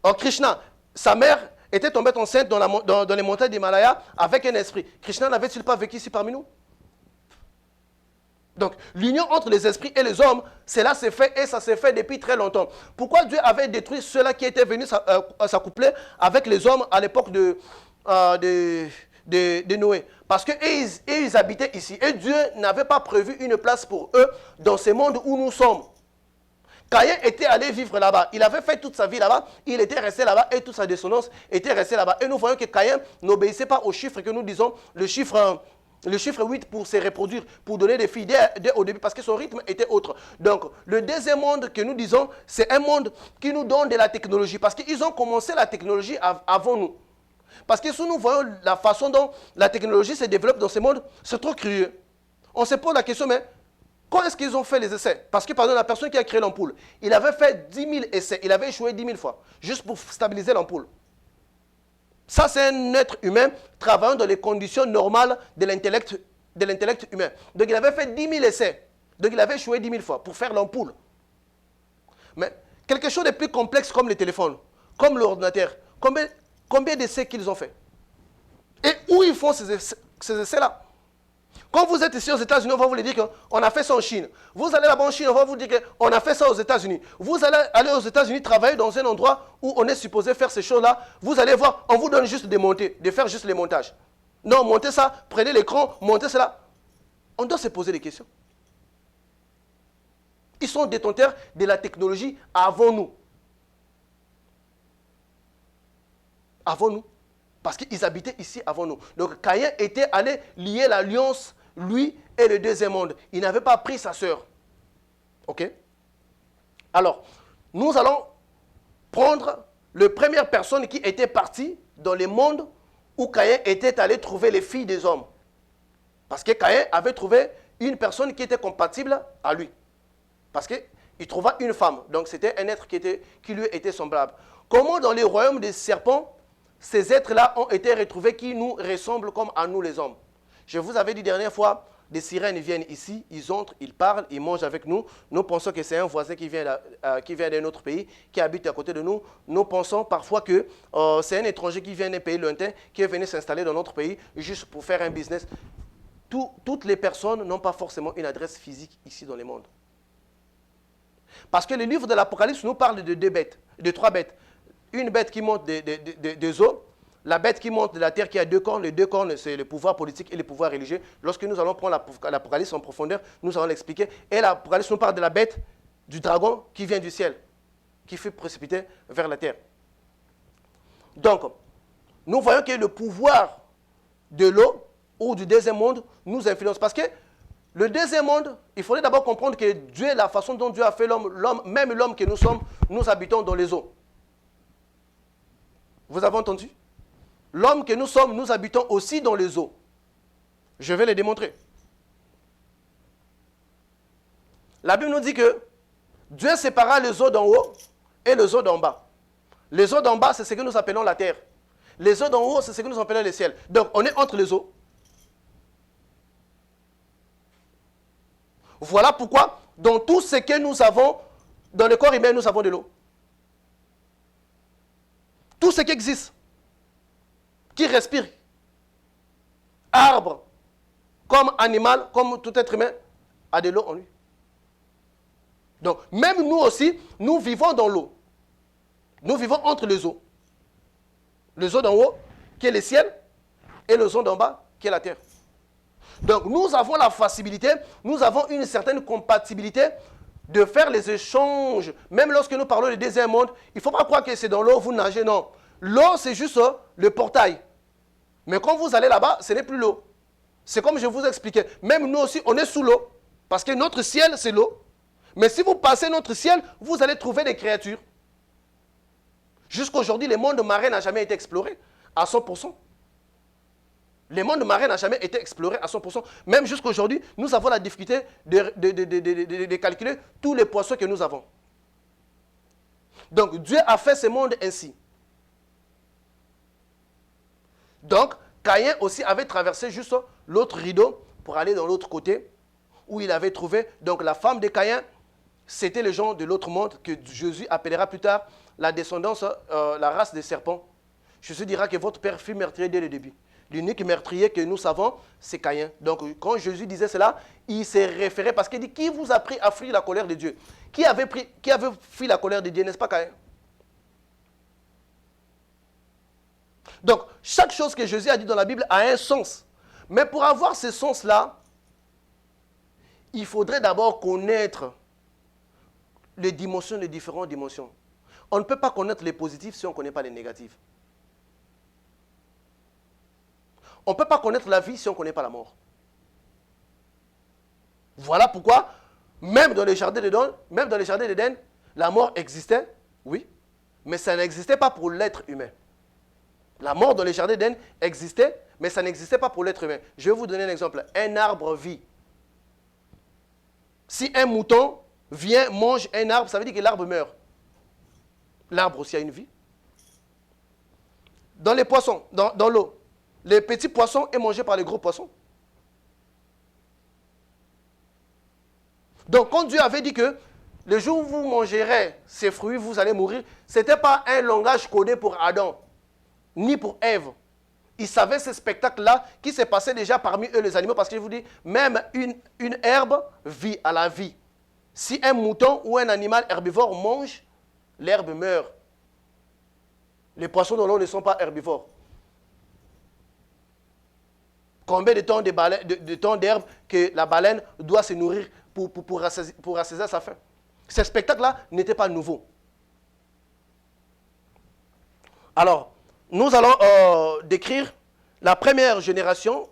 Or, Krishna, sa mère était tombée enceinte dans les montagnes d'Himalaya avec un esprit. Krishna n'avait-il pas vécu ici parmi nous? Donc, l'union entre les esprits et les hommes, cela s'est fait et ça s'est fait depuis très longtemps. Pourquoi Dieu avait détruit ceux-là qui étaient venus s'accoupler avec les hommes à l'époque de Noé? Parce qu'ils habitaient ici et Dieu n'avait pas prévu une place pour eux dans ce monde où nous sommes. Caïn était allé vivre là-bas. Il avait fait toute sa vie là-bas. Il était resté là-bas et toute sa descendance était restée là-bas. Et nous voyons que Caïn n'obéissait pas au chiffre que nous disons, le chiffre 8 pour se reproduire, pour donner des filles dès au début, parce que son rythme était autre. Donc, le deuxième monde que nous disons, c'est un monde qui nous donne de la technologie, parce qu'ils ont commencé la technologie avant nous. Parce que si nous voyons la façon dont la technologie se développe dans ce monde, c'est trop curieux. On se pose la question, mais quand est-ce qu'ils ont fait les essais? Parce que, par exemple, la personne qui a créé l'ampoule, il avait fait 10 000 essais, il avait échoué 10 000 fois, juste pour stabiliser l'ampoule. Ça, c'est un être humain travaillant dans les conditions normales de l'intellect humain. Donc, il avait fait 10 000 essais. Donc, il avait échoué 10 000 fois pour faire l'ampoule. Mais quelque chose de plus complexe comme le téléphone, comme l'ordinateur, combien d'essais qu'ils ont fait? Et où ils font ces essais-là? Quand vous êtes ici aux États-Unis, on va vous dire qu'on a fait ça en Chine. Vous allez là-bas en Chine, on va vous dire qu'on a fait ça aux États-Unis. Vous allez aller aux États-Unis travailler dans un endroit où on est supposé faire ces choses-là. Vous allez voir, on vous donne juste de monter, de faire juste les montages. Non, montez ça, prenez l'écran, montez cela. On doit se poser des questions. Ils sont détenteurs de la technologie avant nous. Avant nous. Parce qu'ils habitaient ici avant nous. Donc Caïn était allé lier l'alliance, lui et le deuxième monde. Il n'avait pas pris sa sœur. Ok? Alors, nous allons prendre la première personne qui était partie dans le monde où Caïn était allé trouver les filles des hommes. Parce que Caïn avait trouvé une personne qui était compatible à lui. Parce qu'il trouva une femme. Donc c'était un être qui lui était semblable. Comment dans les royaumes des serpents, ces êtres-là ont été retrouvés qui nous ressemblent comme à nous les hommes? Je vous avais dit dernière fois, des sirènes viennent ici, ils entrent, ils parlent, ils mangent avec nous. Nous pensons que c'est un voisin qui vient d'un autre pays, qui habite à côté de nous. Nous pensons parfois que c'est un étranger qui vient d'un pays lointain, qui est venu s'installer dans notre pays juste pour faire un business. Toutes les personnes n'ont pas forcément une adresse physique ici dans le monde. Parce que le livre de l'Apocalypse nous parle de trois bêtes. Une bête qui monte des eaux, la bête qui monte de la terre qui a deux cornes. Les deux cornes, c'est le pouvoir politique et le pouvoir religieux. Lorsque nous allons prendre l'Apocalypse en profondeur, nous allons l'expliquer. Et l'Apocalypse nous parle de la bête, du dragon qui vient du ciel, qui fut précipité vers la terre. Donc, nous voyons que le pouvoir de l'eau ou du deuxième monde nous influence. Parce que le deuxième monde, il faudrait d'abord comprendre que Dieu, la façon dont Dieu a fait l'homme, même l'homme que nous sommes, nous habitons dans les eaux. Vous avez entendu? L'homme que nous sommes, nous habitons aussi dans les eaux. Je vais les démontrer. La Bible nous dit que Dieu sépara les eaux d'en haut et les eaux d'en bas. Les eaux d'en bas, c'est ce que nous appelons la terre. Les eaux d'en haut, c'est ce que nous appelons le ciel. Donc, on est entre les eaux. Voilà pourquoi, dans tout ce que nous avons, dans le corps humain, nous avons de l'eau. Tout ce qui existe, qui respire, arbre, comme animal, comme tout être humain, a de l'eau en lui. Donc, même nous aussi, nous vivons dans l'eau. Nous vivons entre les eaux. Les eaux d'en haut, qui est le ciel, et les eaux d'en bas, qui est la terre. Donc nous avons la facilité, nous avons une certaine compatibilité de faire les échanges. Même lorsque nous parlons du deuxième monde, il ne faut pas croire que c'est dans l'eau, vous nagez, non. L'eau, c'est juste le portail. Mais quand vous allez là-bas, ce n'est plus l'eau. C'est comme je vous expliquais. Même nous aussi, on est sous l'eau. Parce que notre ciel, c'est l'eau. Mais si vous passez notre ciel, vous allez trouver des créatures. Jusqu'à aujourd'hui, le monde marin n'a jamais été exploré à 100%. Le monde marin n'a jamais été exploré à 100%. Même jusqu'à aujourd'hui, nous avons la difficulté de calculer tous les poissons que nous avons. Donc, Dieu a fait ce monde ainsi. Donc, Caïn aussi avait traversé juste l'autre rideau pour aller dans l'autre côté où il avait trouvé. Donc, la femme de Caïn, c'était les gens de l'autre monde que Jésus appellera plus tard la descendance, la race des serpents. Jésus dira que votre père fut meurtrier dès le début. L'unique meurtrier que nous savons, c'est Caïn. Donc, quand Jésus disait cela, il s'est référé parce qu'il dit, qui vous a pris à fuir la colère de Dieu? Qui avait fui la colère de Dieu, n'est-ce pas Caïn? Donc, chaque chose que Jésus a dit dans la Bible a un sens. Mais pour avoir ce sens-là, il faudrait d'abord connaître les dimensions, les différentes dimensions. On ne peut pas connaître les positifs si on ne connaît pas les négatifs. On ne peut pas connaître la vie si on ne connaît pas la mort. Voilà pourquoi, même dans les jardins d'Éden, la mort existait, oui, mais ça n'existait pas pour l'être humain. La mort dans les jardins d'Éden existait, mais ça n'existait pas pour l'être humain. Je vais vous donner un exemple. Un arbre vit. Si un mouton vient, mange un arbre, ça veut dire que l'arbre meurt. L'arbre aussi a une vie. Dans les poissons, dans l'eau, les petits poissons sont mangés par les gros poissons. Donc, quand Dieu avait dit que le jour où vous mangerez ces fruits, vous allez mourir, ce n'était pas un langage codé pour Adam, ni pour Ève. Ils savaient ce spectacle-là qui s'est passé déjà parmi eux, les animaux, parce que je vous dis, même une herbe vit à la vie. Si un mouton ou un animal herbivore mange, l'herbe meurt. Les poissons dans l'eau ne sont pas herbivores. Combien de temps d'herbe que la baleine doit se nourrir pour rassasier sa faim? Ce spectacle-là n'était pas nouveau. Alors, nous allons décrire la première génération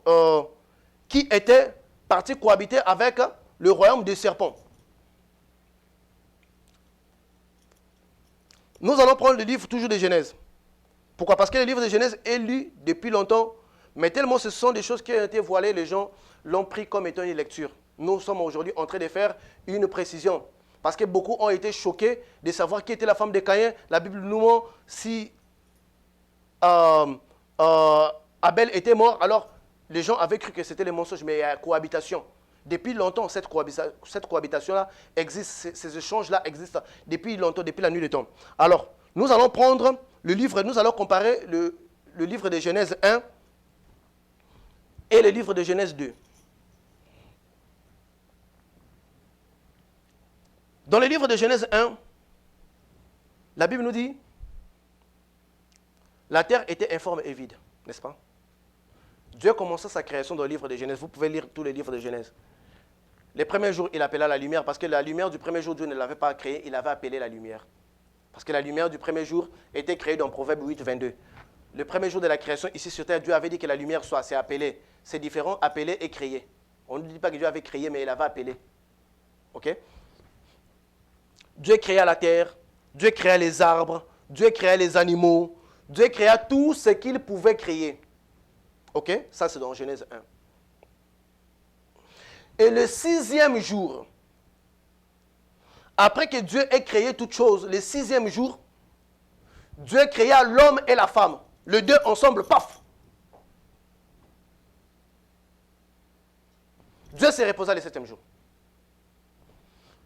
qui était partie cohabiter avec le royaume des serpents. Nous allons prendre le livre toujours de Genèse. Pourquoi? Parce que le livre de Genèse est lu depuis longtemps, mais tellement ce sont des choses qui ont été voilées, les gens l'ont pris comme étant une lecture. Nous sommes aujourd'hui en train de faire une précision. Parce que beaucoup ont été choqués de savoir qui était la femme de Caïn. La Bible nous montre si Abel était mort, alors les gens avaient cru que c'était le mensonge, mais il y a cohabitation. Depuis longtemps, cette cohabitation-là existe, ces échanges-là existent depuis longtemps, depuis la nuit des temps. Alors, nous allons prendre le livre, nous allons comparer le livre de Genèse 1 et le livre de Genèse 2. Dans le livre de Genèse 1, la Bible nous dit la terre était informe et vide, n'est-ce pas? Dieu commença sa création dans le livre de Genèse. Vous pouvez lire tous les livres de Genèse. Les premiers jours, il appela la lumière, parce que la lumière du premier jour, Dieu ne l'avait pas créée, il avait appelé la lumière. Parce que la lumière du premier jour était créée dans Proverbe 8, 22. Le premier jour de la création, ici sur terre, Dieu avait dit que la lumière soit, c'est appelé. C'est différent, appelé et créé. On ne dit pas que Dieu avait créé, mais il avait appelé. Ok? Dieu créa la terre, Dieu créa les arbres, Dieu créa les animaux, Dieu créa tout ce qu'il pouvait créer. Ok? Ça, c'est dans Genèse 1. Et le 6e jour, après que Dieu ait créé toutes choses, le 6e jour, Dieu créa l'homme et la femme. Les deux ensemble, paf! Dieu se reposa le 7e jour.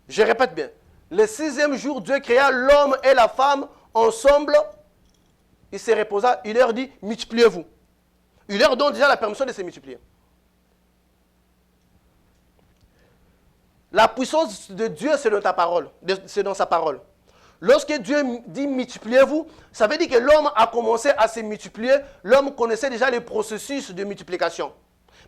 Je répète bien. Le 6e jour, Dieu créa l'homme et la femme ensemble. Il se reposa, il leur dit, multipliez-vous. Il leur donne déjà la permission de se multiplier. La puissance de Dieu, c'est dans ta parole, c'est dans sa parole. Lorsque Dieu dit multipliez-vous, ça veut dire que l'homme a commencé à se multiplier. L'homme connaissait déjà le processus de multiplication.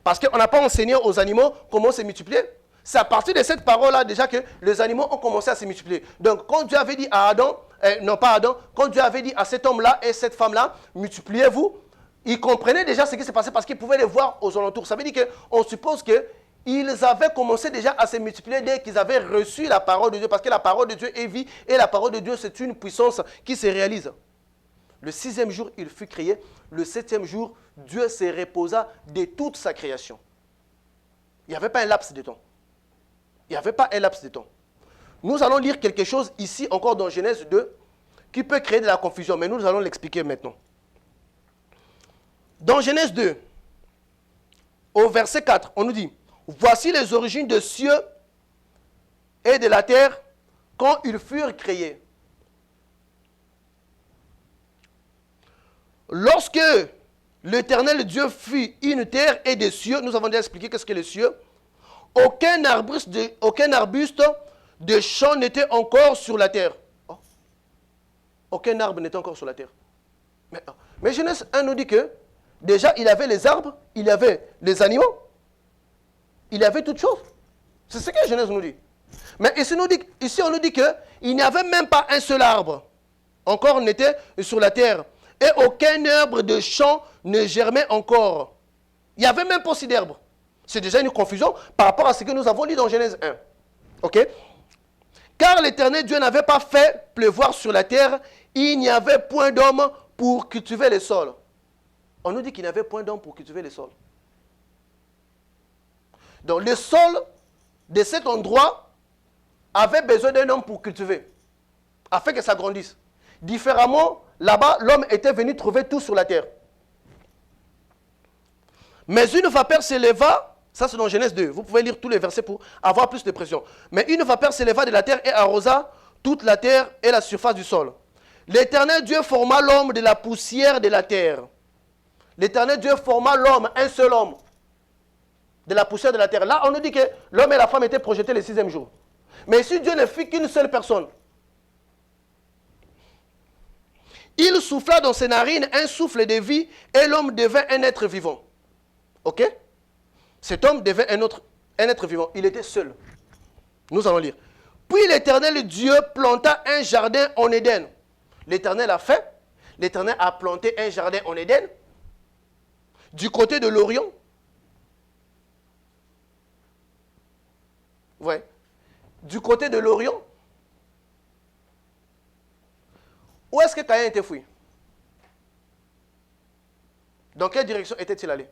Parce qu'on n'a pas enseigné aux animaux comment se multiplier. C'est à partir de cette parole-là déjà que les animaux ont commencé à se multiplier. Donc quand Dieu avait dit à Adam, non pas Adam, quand Dieu avait dit à cet homme-là et cette femme-là, multipliez-vous, ils comprenaient déjà ce qui s'est passé parce qu'ils pouvaient les voir aux alentours. Ça veut dire qu'on suppose qu'ils avaient commencé déjà à se multiplier dès qu'ils avaient reçu la parole de Dieu. Parce que la parole de Dieu est vie et la parole de Dieu c'est une puissance qui se réalise. Le 6e jour, il fut créé. Le 7e jour, Dieu se reposa de toute sa création. Il n'y avait pas un laps de temps. Il n'y avait pas un laps de temps. Nous allons lire quelque chose ici, encore dans Genèse 2, qui peut créer de la confusion, mais nous allons l'expliquer maintenant. Dans Genèse 2, au verset 4, on nous dit, « Voici les origines des cieux et de la terre quand ils furent créés. Lorsque l'Éternel Dieu fit une terre et des cieux, nous avons déjà expliqué qu'est-ce que les cieux, aucun arbuste de champ n'était encore sur la terre. Oh. Aucun arbre n'était encore sur la terre. Mais Genèse 1 nous dit que déjà il avait les arbres, il avait les animaux, il avait toutes choses. C'est ce que Genèse nous dit. Mais ici on nous dit qu'il n'y avait même pas un seul arbre encore n'était sur la terre. Et aucun arbre de champ ne germait encore. Il n'y avait même pas aussi d'herbe. C'est déjà une confusion par rapport à ce que nous avons lu dans Genèse 1. Ok? Car l'Éternel Dieu n'avait pas fait pleuvoir sur la terre, il n'y avait point d'homme pour cultiver les sols. On nous dit qu'il n'y avait point d'homme pour cultiver les sols. Donc le sol de cet endroit avait besoin d'un homme pour cultiver, afin que ça grandisse. Différemment, là-bas, l'homme était venu trouver tout sur la terre. Mais une vapeur s'éleva, ça c'est dans Genèse 2, vous pouvez lire tous les versets pour avoir plus de pression. Mais une vapeur s'éleva de la terre et arrosa toute la terre et la surface du sol. L'Éternel Dieu forma l'homme de la poussière de la terre. L'Éternel Dieu forma l'homme, un seul homme, de la poussière de la terre. Là, on nous dit que l'homme et la femme étaient projetés le 6e jour. Mais si Dieu ne fit qu'une seule personne, il souffla dans ses narines un souffle de vie et l'homme devint un être vivant. Ok? Cet homme devint un être vivant. Il était seul. Nous allons lire. Puis l'Éternel Dieu planta un jardin en Éden. L'Éternel a fait. L'Éternel a planté un jardin en Éden. Du côté de l'Orient. Ouais. Du côté de l'Orient. Où est-ce que Caïn était fouillé? Dans quelle direction était-il allé?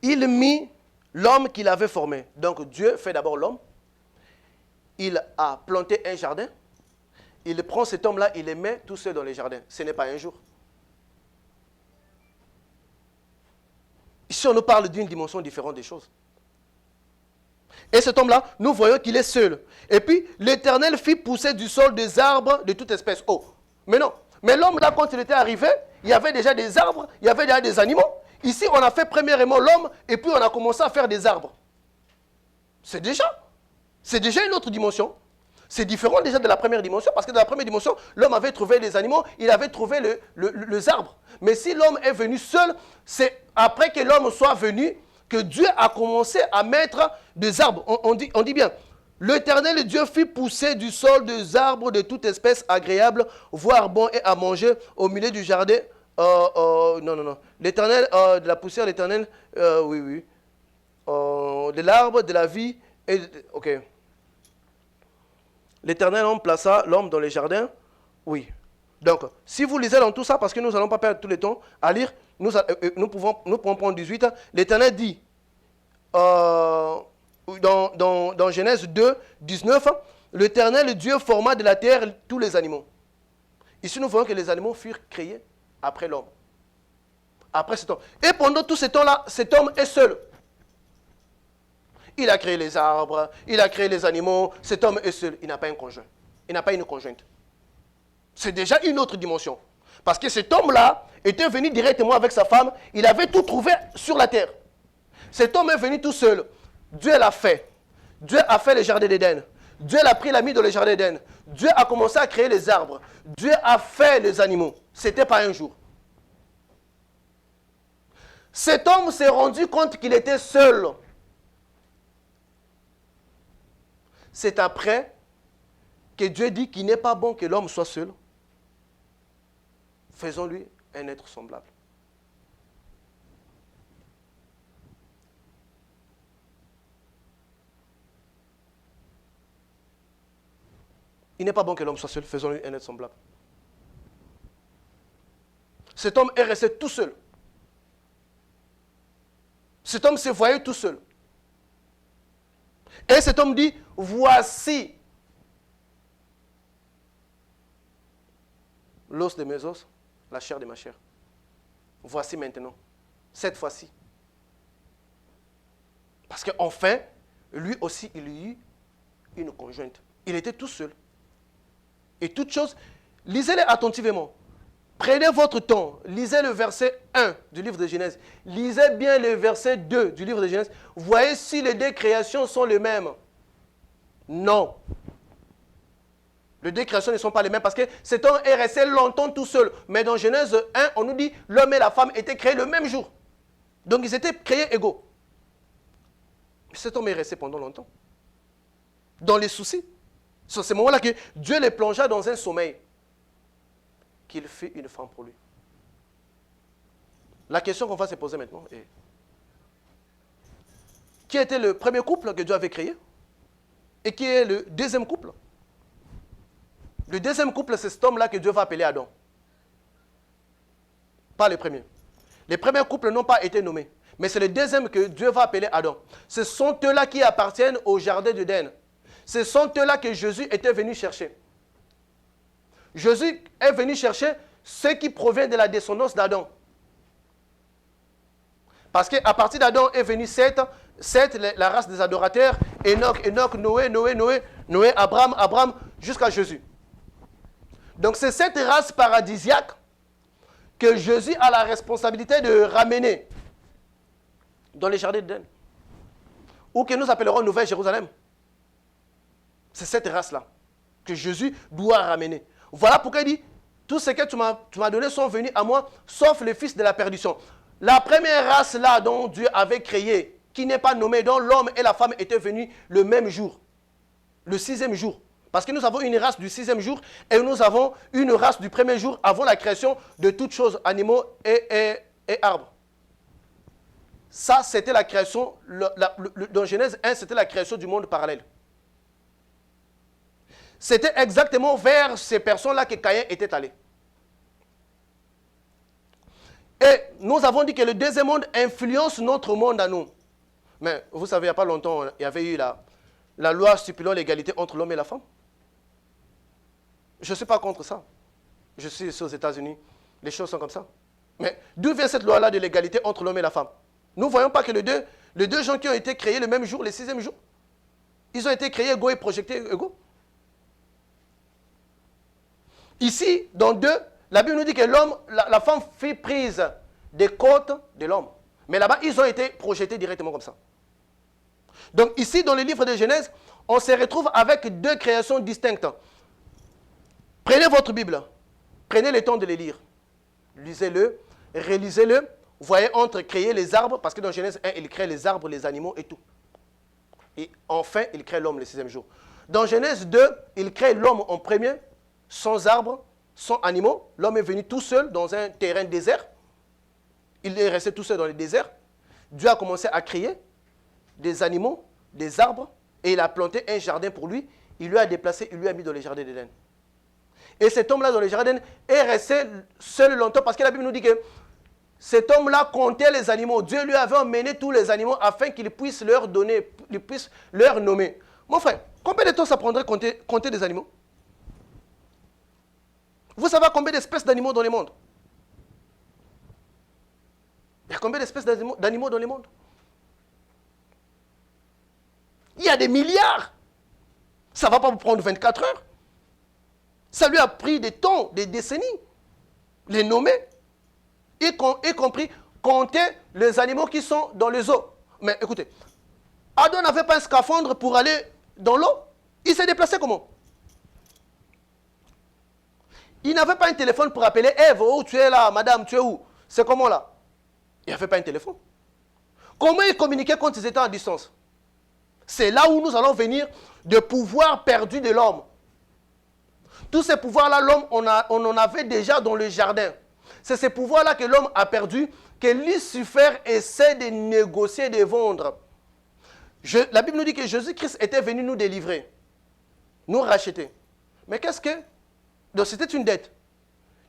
Il mit l'homme qu'il avait formé. Donc Dieu fait d'abord l'homme. Il a planté un jardin. Il prend cet homme-là, il le met tout seul dans le jardin. Ce n'est pas un jour. Ici, on nous parle d'une dimension différente des choses. Et cet homme-là, nous voyons qu'il est seul. Et puis, l'Éternel fit pousser du sol des arbres de toute espèce. Oh, mais non. Mais l'homme, là, quand il était arrivé, il y avait déjà des arbres, il y avait déjà des animaux. Ici, on a fait premièrement l'homme, et puis on a commencé à faire des arbres. C'est déjà une autre dimension. C'est différent déjà de la première dimension, parce que dans la première dimension, l'homme avait trouvé les animaux, il avait trouvé les arbres. Mais si l'homme est venu seul, c'est après que l'homme soit venu que Dieu a commencé à mettre des arbres. On dit bien, l'Éternel Dieu fit pousser du sol des arbres de toute espèce agréable, voire bon et à manger au milieu du jardin. Non. L'Éternel, de la poussière, l'Éternel, oui. De l'arbre, de la vie, ok. L'Éternel homme plaça l'homme dans les jardins, oui. Donc, si vous lisez dans tout ça, parce que nous n'allons pas perdre tout le temps à lire, nous pouvons prendre 18. L'Éternel dit, dans Genèse 2, 19, l'Éternel Dieu forma de la terre tous les animaux. Ici, nous voyons que les animaux furent créés après l'homme. Après cet homme. Et pendant tout ce temps-là, cet homme est seul. Il a créé les arbres, il a créé les animaux. Cet homme est seul. Il n'a pas un conjoint. Il n'a pas une conjointe. C'est déjà une autre dimension. Parce que cet homme-là était venu directement avec sa femme. Il avait tout trouvé sur la terre. Cet homme est venu tout seul. Dieu l'a fait. Dieu a fait le jardin d'Éden. Dieu l'a pris, l'a mis dans le jardin d'Éden. Dieu a commencé à créer les arbres. Dieu a fait les animaux. Ce n'était pas un jour. Cet homme s'est rendu compte qu'il était seul. C'est après que Dieu dit qu'il n'est pas bon que l'homme soit seul. Faisons-lui un être semblable. Il n'est pas bon que l'homme soit seul, faisons-lui un être semblable. Cet homme est resté tout seul. Cet homme se voyait tout seul. Et cet homme dit, voici l'os de mes os, la chair de ma chair. Voici maintenant, cette fois-ci. Parce qu'enfin, lui aussi, il eut une conjointe. Il était tout seul. Et toute chose, lisez-les attentivement. Prenez votre temps, lisez le verset 1 du livre de Genèse. Lisez bien le verset 2 du livre de Genèse. Voyez si les deux créations sont les mêmes. Non. Les deux créations ne sont pas les mêmes parce que cet homme est resté longtemps tout seul. Mais dans Genèse 1, on nous dit l'homme et la femme étaient créés le même jour. Donc ils étaient créés égaux. Cet homme est resté pendant longtemps. Dans les soucis. C'est à ce moment-là que Dieu les plongea dans un sommeil. Qu'il fit une femme pour lui. La question qu'on va se poser maintenant est, qui était le premier couple que Dieu avait créé? Et qui est le deuxième couple? Le deuxième couple, c'est cet homme-là que Dieu va appeler Adam. Pas le premier. Les premiers couples n'ont pas été nommés. Mais c'est le deuxième que Dieu va appeler Adam. Ce sont eux-là qui appartiennent au jardin d'Éden. Ce sont eux-là que Jésus était venu chercher. Jésus est venu chercher ceux qui proviennent de la descendance d'Adam. Parce qu'à partir d'Adam est venu Seth, la race des adorateurs, Enoch, Noé, Abraham, jusqu'à Jésus. Donc c'est cette race paradisiaque que Jésus a la responsabilité de ramener dans les jardins d'Éden. Ou que nous appellerons Nouvelle Jérusalem. C'est cette race-là que Jésus doit ramener. Voilà pourquoi il dit, tout ce que tu m'as donné sont venus à moi, sauf les fils de la perdition. La première race là dont Dieu avait créé, qui n'est pas nommée, dont l'homme et la femme étaient venus le même jour, le 6e jour. Parce que nous avons une race du 6e jour et nous avons une race du premier jour avant la création de toutes choses, animaux et arbres. Ça, c'était la création, dans Genèse 1, c'était la création du monde parallèle. C'était exactement vers ces personnes-là que Caïn était allé. Et nous avons dit que le deuxième monde influence notre monde à nous. Mais vous savez, il n'y a pas longtemps, il y avait eu la loi stipulant l'égalité entre l'homme et la femme. Je ne suis pas contre ça. Je suis ici aux États-Unis. Les choses sont comme ça. Mais d'où vient cette loi-là de l'égalité entre l'homme et la femme? Nous ne voyons pas que les deux gens qui ont été créés le même jour, le 6e jour, ils ont été créés égaux et projetés égaux. Ici, dans 2, la Bible nous dit que la femme fit prise des côtes de l'homme. Mais là-bas, ils ont été projetés directement comme ça. Donc ici, dans le livre de Genèse, on se retrouve avec deux créations distinctes. Prenez votre Bible, prenez le temps de les lire. Lisez-le, relisez-le. Vous voyez, entre créer les arbres, parce que dans Genèse 1, il crée les arbres, les animaux et tout. Et enfin, il crée l'homme le 6e jour. Dans Genèse 2, il crée l'homme en premier, sans arbres, sans animaux. L'homme est venu tout seul dans un terrain désert. Il est resté tout seul dans le désert. Dieu a commencé à créer des animaux, des arbres, et il a planté un jardin pour lui. Il lui a déplacé, il lui a mis dans le jardin d'Éden. Et cet homme-là dans le jardin est resté seul longtemps parce que la Bible nous dit que cet homme-là comptait les animaux. Dieu lui avait emmené tous les animaux afin qu'il puisse leur donner, qu'il puisse leur nommer. Mon frère, combien de temps ça prendrait compter des animaux? Vous savez combien d'espèces d'animaux dans le monde? Il y a combien d'espèces d'animaux dans le monde? Il y a des milliards. Ça ne va pas vous prendre 24 heures. Ça lui a pris des temps, des décennies. Les nommer, y compris compter les animaux qui sont dans les eaux. Mais écoutez, Adam n'avait pas un scaphandre pour aller dans l'eau. Il s'est déplacé comment? Il n'avait pas un téléphone pour appeler Ève. Oh, tu es là, madame, tu es où? C'est comment là? Il n'avait pas un téléphone. Comment ils communiquaient quand ils étaient en distance? C'est là où nous allons venir de pouvoirs perdus de l'homme. Tous ces pouvoirs-là, l'homme, on en avait déjà dans le jardin. C'est ces pouvoirs-là que l'homme a perdu, que Lucifer essaie de négocier, de vendre. La Bible nous dit que Jésus-Christ était venu nous délivrer, nous racheter. Mais qu'est-ce que... Donc c'était une dette.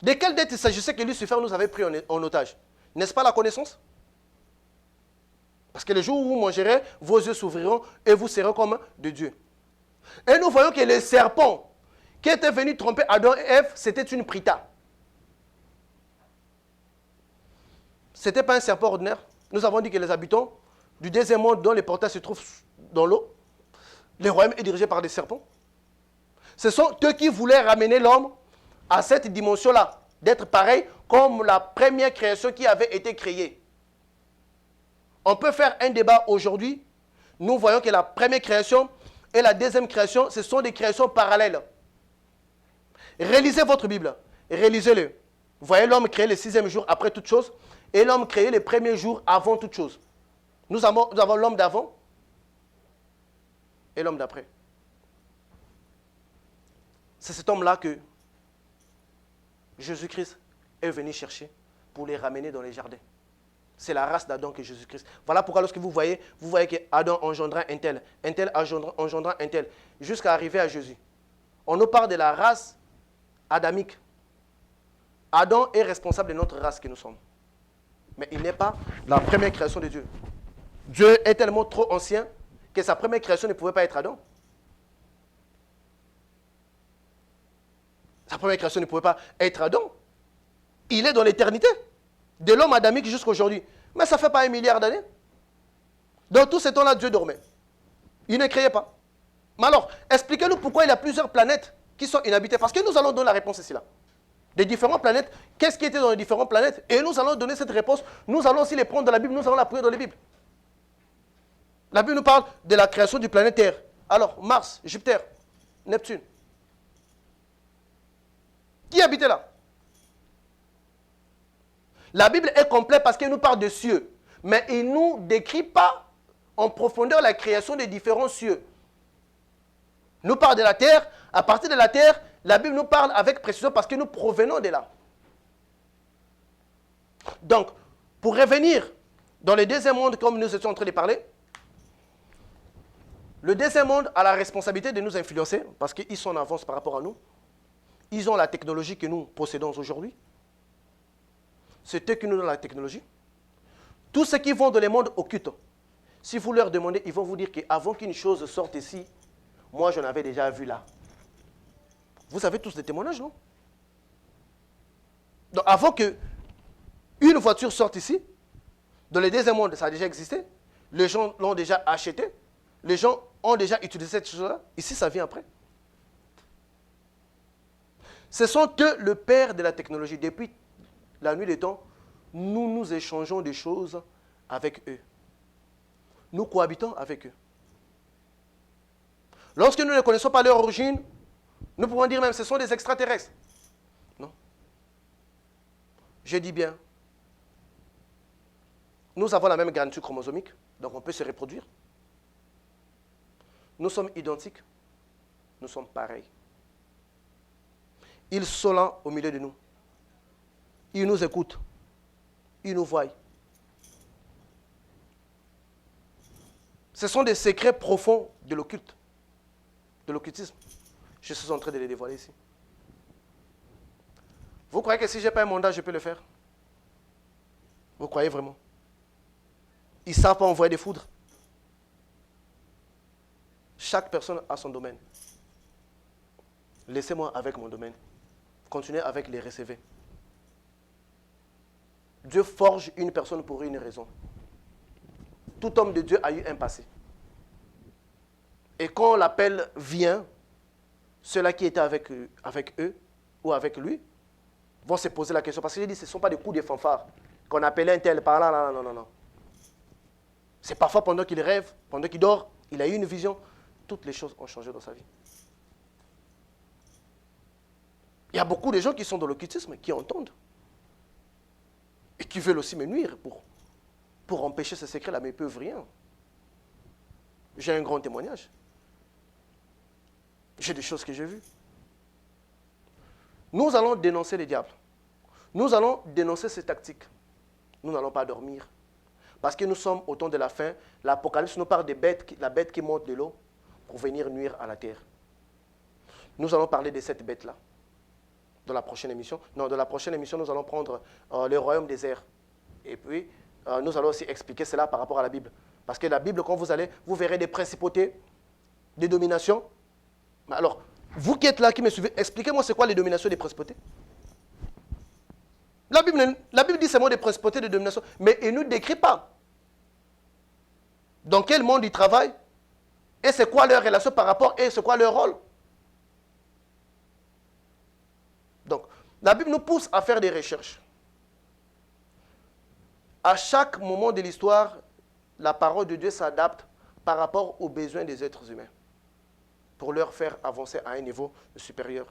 De quelle dette il s'agissait que Lucifer nous avait pris en otage? N'est-ce pas la connaissance? Parce que le jour où vous mangerez, vos yeux s'ouvriront et vous serez comme de Dieu. Et nous voyons que le serpent qui était venu tromper Adam et Ève, c'était une prita. Ce n'était pas un serpent ordinaire. Nous avons dit que les habitants du deuxième monde, dont les portails se trouvent dans l'eau, le royaume est dirigé par des serpents. Ce sont eux qui voulaient ramener l'homme à cette dimension-là, d'être pareil comme la première création qui avait été créée. On peut faire un débat aujourd'hui. Nous voyons que la première création et la deuxième création, ce sont des créations parallèles. Rélisez votre Bible. Rélisez-le. Vous voyez l'homme créé le sixième jour après toute chose et l'homme créé le premier jour avant toute chose. Nous avons l'homme d'avant et l'homme d'après. C'est cet homme-là que Jésus-Christ est venu chercher pour les ramener dans les jardins. C'est la race d'Adam que Jésus-Christ. Voilà pourquoi lorsque vous voyez que Adam engendra un tel engendra un tel, jusqu'à arriver à Jésus. On nous parle de la race adamique. Adam est responsable de notre race que nous sommes. Mais il n'est pas la première création de Dieu. Dieu est tellement trop ancien que sa première création ne pouvait pas être Adam. Sa première création ne pouvait pas être Adam. Il est dans l'éternité. De l'homme adamique jusqu'à aujourd'hui. Mais ça ne fait pas 1 milliard d'années. Dans tout ce temps-là, Dieu dormait. Il ne créait pas. Mais alors, expliquez-nous pourquoi il y a plusieurs planètes qui sont inhabitées. Parce que nous allons donner la réponse ici là. Des différentes planètes, qu'est-ce qui était dans les différentes planètes? Et nous allons donner cette réponse. Nous allons aussi les prendre dans la Bible, nous allons la prier dans la Bible. La Bible nous parle de la création du planète Terre. Alors, Mars, Jupiter, Neptune. Qui habitait là? La Bible est complète parce qu'elle nous parle de cieux. Mais il ne nous décrit pas en profondeur la création des différents cieux. Il nous parle de la terre. À partir de la terre, la Bible nous parle avec précision parce que nous provenons de là. Donc, pour revenir dans le deuxième monde, comme nous étions en train de parler, le deuxième monde a la responsabilité de nous influencer parce qu'ils sont en avance par rapport à nous. Ils ont la technologie que nous possédons aujourd'hui. C'est eux qui nous donnent la technologie. Tous ceux qui vont dans les mondes occultes, si vous leur demandez, ils vont vous dire qu'avant qu'une chose sorte ici, moi je l'avais déjà vu là. Vous avez tous des témoignages, non? Donc avant qu'une voiture sorte ici, dans le deuxième monde, ça a déjà existé. Les gens l'ont déjà acheté. Les gens ont déjà utilisé cette chose-là. Ici, ça vient après. Ce sont eux le père de la technologie. Depuis la nuit des temps, nous échangeons des choses avec eux. Nous cohabitons avec eux. Lorsque nous ne connaissons pas leur origine, nous pouvons dire même que ce sont des extraterrestres. Non. Je dis bien, nous avons la même garniture chromosomique, donc on peut se reproduire. Nous sommes identiques, nous sommes pareils. Ils sont là au milieu de nous. Ils nous écoutent. Ils nous voient. Ce sont des secrets profonds de l'occulte, de l'occultisme. Je suis en train de les dévoiler ici. Vous croyez que si je n'ai pas un mandat, je peux le faire? Vous croyez vraiment? Ils ne savent pas envoyer des foudres. Chaque personne a son domaine. Laissez-moi avec mon domaine. Continuez avec les recevés. Dieu forge une personne pour une raison. Tout homme de Dieu a eu un passé. Et quand l'appel vient, ceux-là qui étaient avec eux ou avec lui vont se poser la question. Parce que j'ai dit, ce ne sont pas des coups de fanfare qu'on appelait un tel par là, non. C'est parfois pendant qu'il rêve, pendant qu'il dort, il a eu une vision. Toutes les choses ont changé dans sa vie. Il y a beaucoup de gens qui sont dans l'occultisme, qui entendent. Et qui veulent aussi me nuire pour empêcher ce secret-là, mais ils ne peuvent rien. J'ai un grand témoignage. J'ai des choses que j'ai vues. Nous allons dénoncer les diables. Nous allons dénoncer ces tactiques. Nous n'allons pas dormir. Parce que nous sommes au temps de la fin. L'Apocalypse nous parle des bêtes, la bête qui monte de l'eau pour venir nuire à la terre. Nous allons parler de cette bête-là dans la prochaine émission. Non, dans la prochaine émission, nous allons prendre le royaume des airs. Et puis, nous allons aussi expliquer cela par rapport à la Bible. Parce que la Bible, quand vous allez, vous verrez des principautés, des dominations. Alors, vous qui êtes là, qui me suivez, expliquez-moi c'est quoi les dominations et les principautés. La Bible dit c'est moi des principautés, des dominations, mais il ne nous décrit pas dans quel monde ils travaillent et c'est quoi leur relation par rapport et c'est quoi leur rôle. Donc, la Bible nous pousse à faire des recherches. À chaque moment de l'histoire, la parole de Dieu s'adapte par rapport aux besoins des êtres humains pour leur faire avancer à un niveau supérieur.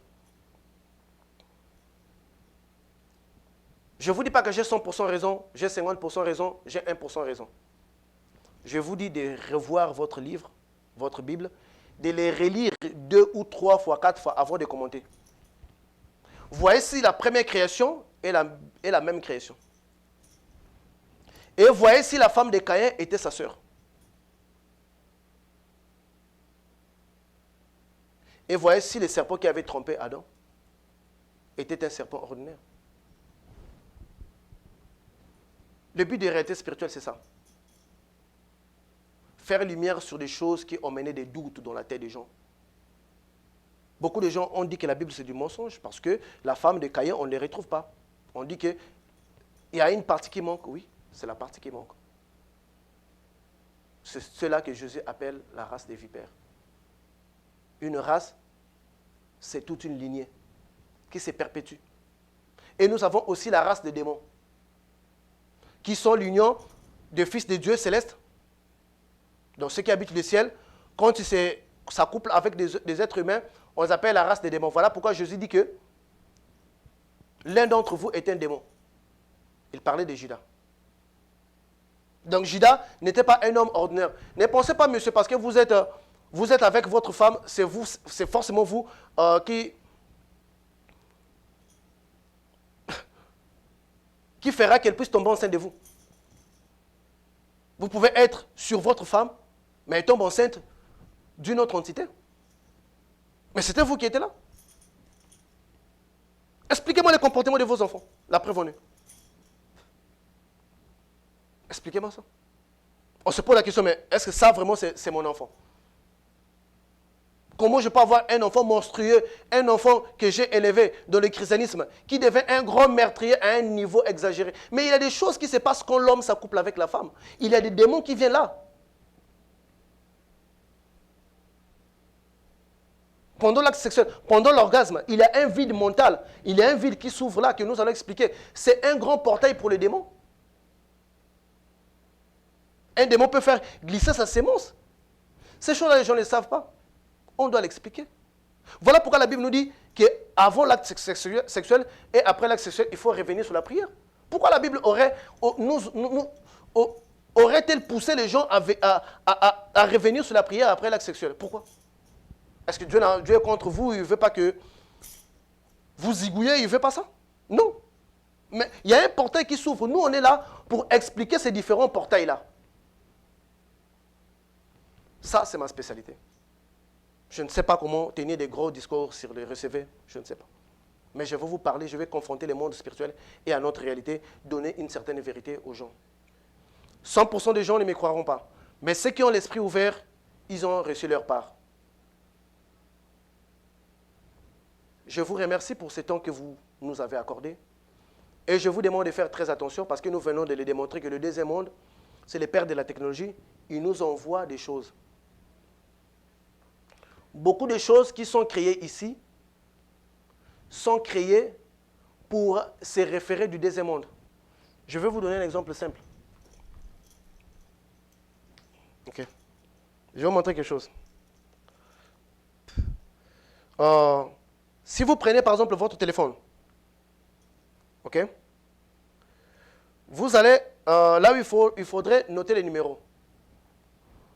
Je ne vous dis pas que j'ai 100% raison, j'ai 50% raison, j'ai 1% raison. Je vous dis de revoir votre livre, votre Bible, de les relire 2 ou 3 fois, 4 fois avant de commenter. Voyez si la première création est la même création. Et voyez si la femme de Caïn était sa sœur. Et voyez si le serpent qui avait trompé Adam était un serpent ordinaire. Le but des réalités spirituelles, c'est ça. Faire lumière sur des choses qui ont mené des doutes dans la tête des gens. Beaucoup de gens ont dit que la Bible c'est du mensonge parce que la femme de Caïn, on ne les retrouve pas. On dit qu'il y a une partie qui manque. Oui, c'est la partie qui manque. C'est cela que Jésus appelle la race des vipères. Une race, c'est toute une lignée qui se perpétue. Et nous avons aussi la race des démons, qui sont l'union des fils de Dieu céleste. Donc ceux qui habitent le ciel, quand ils s'accouplent avec des êtres humains, on les appelle la race des démons. Voilà pourquoi Jésus dit que l'un d'entre vous est un démon. Il parlait de Judas. Donc Judas n'était pas un homme ordinaire. Ne pensez pas, monsieur, parce que vous êtes avec votre femme, c'est forcément vous qui fera qu'elle puisse tomber enceinte de vous. Vous pouvez être sur votre femme, mais elle tombe enceinte d'une autre entité. Mais c'était vous qui étiez là. Expliquez-moi le comportement de vos enfants, la prévenue. Expliquez-moi ça. On se pose la question, mais est-ce que ça vraiment c'est mon enfant? Comment je peux avoir un enfant monstrueux, un enfant que j'ai élevé dans le christianisme, qui devient un grand meurtrier à un niveau exagéré? Mais il y a des choses qui se passent quand l'homme s'accouple avec la femme. Il y a des démons qui viennent là. Pendant l'acte sexuel, pendant l'orgasme, il y a un vide mental, il y a un vide qui s'ouvre là, que nous allons expliquer. C'est un grand portail pour les démons. Un démon peut faire glisser sa sémence. Ces choses-là, les gens ne le savent pas. On doit l'expliquer. Voilà pourquoi la Bible nous dit qu'avant l'acte sexuel et après l'acte sexuel, il faut revenir sur la prière. Pourquoi la Bible aurait-elle poussé les gens à revenir sur la prière après l'acte sexuel? Pourquoi? Est-ce que Dieu est contre vous, il ne veut pas que vous zigouillez, il ne veut pas ça? Non. Mais il y a un portail qui s'ouvre. Nous, on est là pour expliquer ces différents portails-là. Ça, c'est ma spécialité. Je ne sais pas comment tenir des gros discours sur les recevés, je ne sais pas. Mais je vais vous parler, je vais confronter le monde spirituel et à notre réalité, donner une certaine vérité aux gens. 100% des gens ne me croiront pas. Mais ceux qui ont l'esprit ouvert, ils ont reçu leur part. Je vous remercie pour ce temps que vous nous avez accordé. Et je vous demande de faire très attention parce que nous venons de le démontrer que le deuxième monde, c'est le père de la technologie. Il nous envoie des choses. Beaucoup de choses qui sont créées ici sont créées pour se référer du deuxième monde. Je vais vous donner un exemple simple. Ok. Je vais vous montrer quelque chose. Si vous prenez par exemple votre téléphone, ok, vous allez là où il faudrait noter les numéros.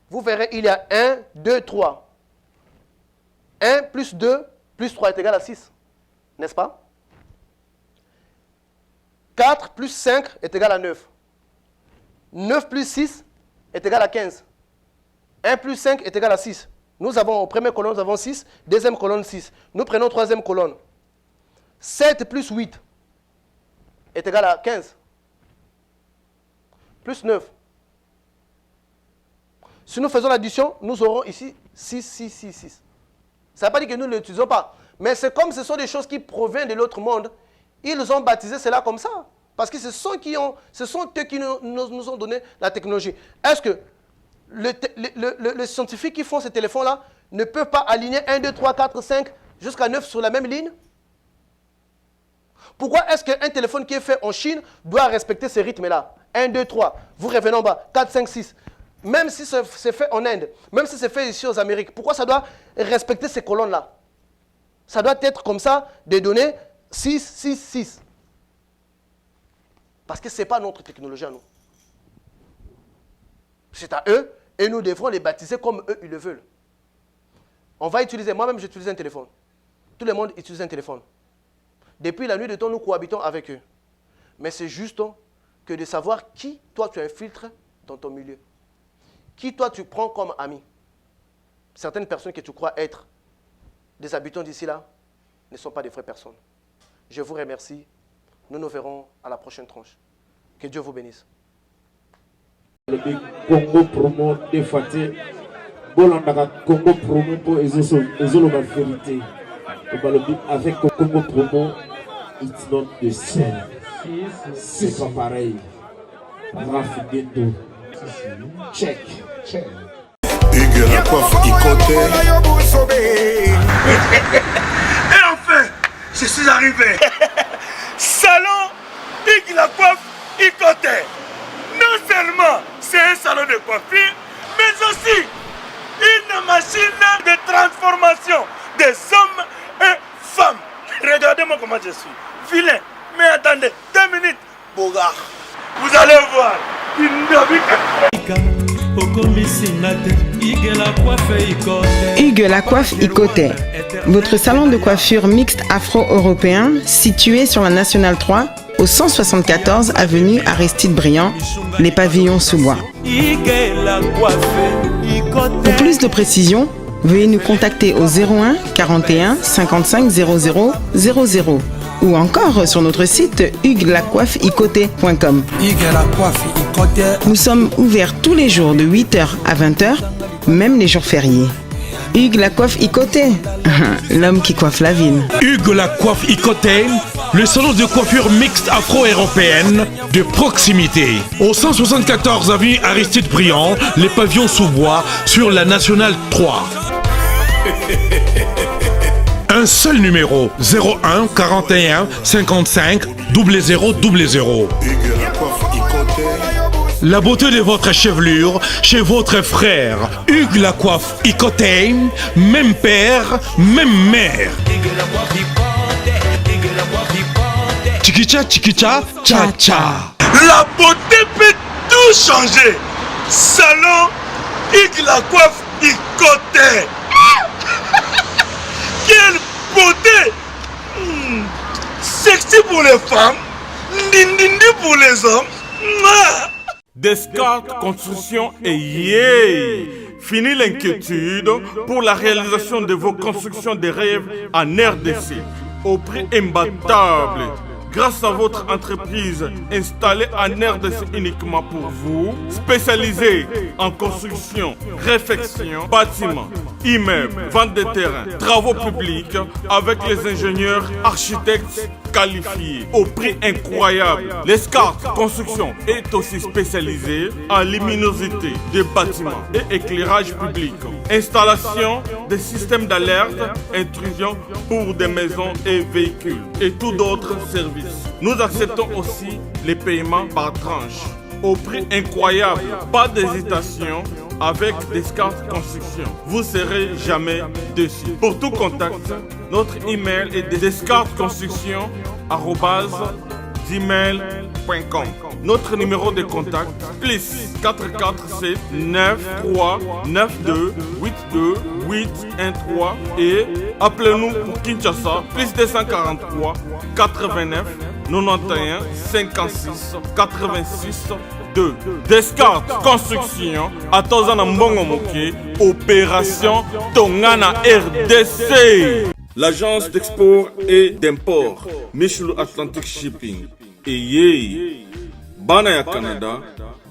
Vous verrez, il y a 1, 2, 3. 1 plus 2 plus 3 est égal à 6. N'est-ce pas? 4 plus 5 est égal à 9. 9 plus 6 est égal à 15. 1 plus 5 est égal à 6. Nous avons, en première colonne, nous avons 6. Deuxième colonne, 6. Nous prenons troisième colonne. 7 plus 8 est égal à 15. Plus 9. Si nous faisons l'addition, nous aurons ici 6, 6, 6, 6. Ça ne veut pas dire que nous ne l'utilisons pas. Mais c'est comme ce sont des choses qui proviennent de l'autre monde. Ils ont baptisé cela comme ça. Parce que ce sont eux qui nous ont donné la technologie. Est-ce que les scientifiques qui font ces téléphones-là ne peuvent pas aligner 1, 2, 3, 4, 5 jusqu'à 9 sur la même ligne? Pourquoi est-ce qu'un téléphone qui est fait en Chine doit respecter ces rythmes-là? 1, 2, 3, vous revenez en bas, 4, 5, 6. Même si c'est fait en Inde, même si c'est fait ici aux Amériques, pourquoi ça doit respecter ces colonnes-là? Ça doit être comme ça, des données 6, 6, 6. Parce que ce n'est pas notre technologie à nous. C'est à eux et nous devrons les baptiser comme eux ils le veulent. On va utiliser, moi-même j'utilise un téléphone. Tout le monde utilise un téléphone. Depuis la nuit de temps, nous cohabitons avec eux. Mais c'est juste que de savoir qui, toi, tu infiltres dans ton milieu. Qui, toi, tu prends comme ami. Certaines personnes que tu crois être des habitants d'ici là ne sont pas des vraies personnes. Je vous remercie. Nous nous verrons à la prochaine tranche. Que Dieu vous bénisse. Le Congo promo de Faté, Bolanda Congo promo pour Ezolo la vérité. Avec Congo promo, it's not the same. C'est pas pareil. Rafidendo. Check. Hugues la coiffe Ikote. Et enfin, je suis arrivé. Salon Hugues la coiffe Ikote. Non seulement c'est un salon de coiffure, mais aussi une machine de transformation des hommes et femmes. Regardez-moi comment je suis. Vilain. Mais attendez, 2 minutes. Bogart. Vous allez voir. Hugues la coiffe Ikote, votre salon de coiffure mixte afro-européen situé sur la Nationale 3 au 174 avenue Aristide Briand, les pavillons sous bois. Pour plus de précisions, veuillez nous contacter au 01 41 55 00 00 ou encore sur notre site huguelacoiffeikote.com. Nous sommes ouverts tous les jours de 8h à 20h, même les jours fériés. Hugues la coiffe Ikote, l'homme qui coiffe la ville. Hugues la coiffe Ikote, le salon de coiffure mixte afro-européenne de proximité. Au 174 avenue Aristide Briand, les pavillons sous bois sur la Nationale 3. Un seul numéro, 01 41 55 00 00. La beauté de votre chevelure chez votre frère. Hugues la coiffe Ikote, même père, même mère. Chikicha, chikicha, cha cha. La beauté peut tout changer. Salon Hugues la coiffe Ikote. Quelle beauté! Sexy pour les femmes, ndindindi pour les hommes. Descartes Construction et yeah! Fini l'inquiétude pour la réalisation de vos constructions de rêves en RDC au prix imbattable. Grâce à votre entreprise installée en RDC uniquement pour vous, spécialisée en construction, réfection, bâtiments, immeubles, vente de terrains, travaux publics, avec les ingénieurs architectes qualifiés au prix incroyable. L'escarte Construction est aussi spécialisée en luminosité des bâtiments et éclairage public, installation des systèmes d'alerte, intrusion pour des maisons et véhicules et tous d'autres services. Nous acceptons aussi les paiements par tranche au prix incroyable. Pas d'hésitation, avec Descartes Construction. Vous serez jamais déçus. Pour tout contact, notre email est descartesconstruction@gmail.com. Notre numéro de contact, plus 447 93 92 82 813 et appelez-nous pour Kinshasa, plus 243 89 91 56 86 2. Descartes Construction, Atozana Mbongo Moké, Opération Tongana RDC. L'agence d'export et d'import, Michelou Atlantic Shipping. Et bana ya Canada,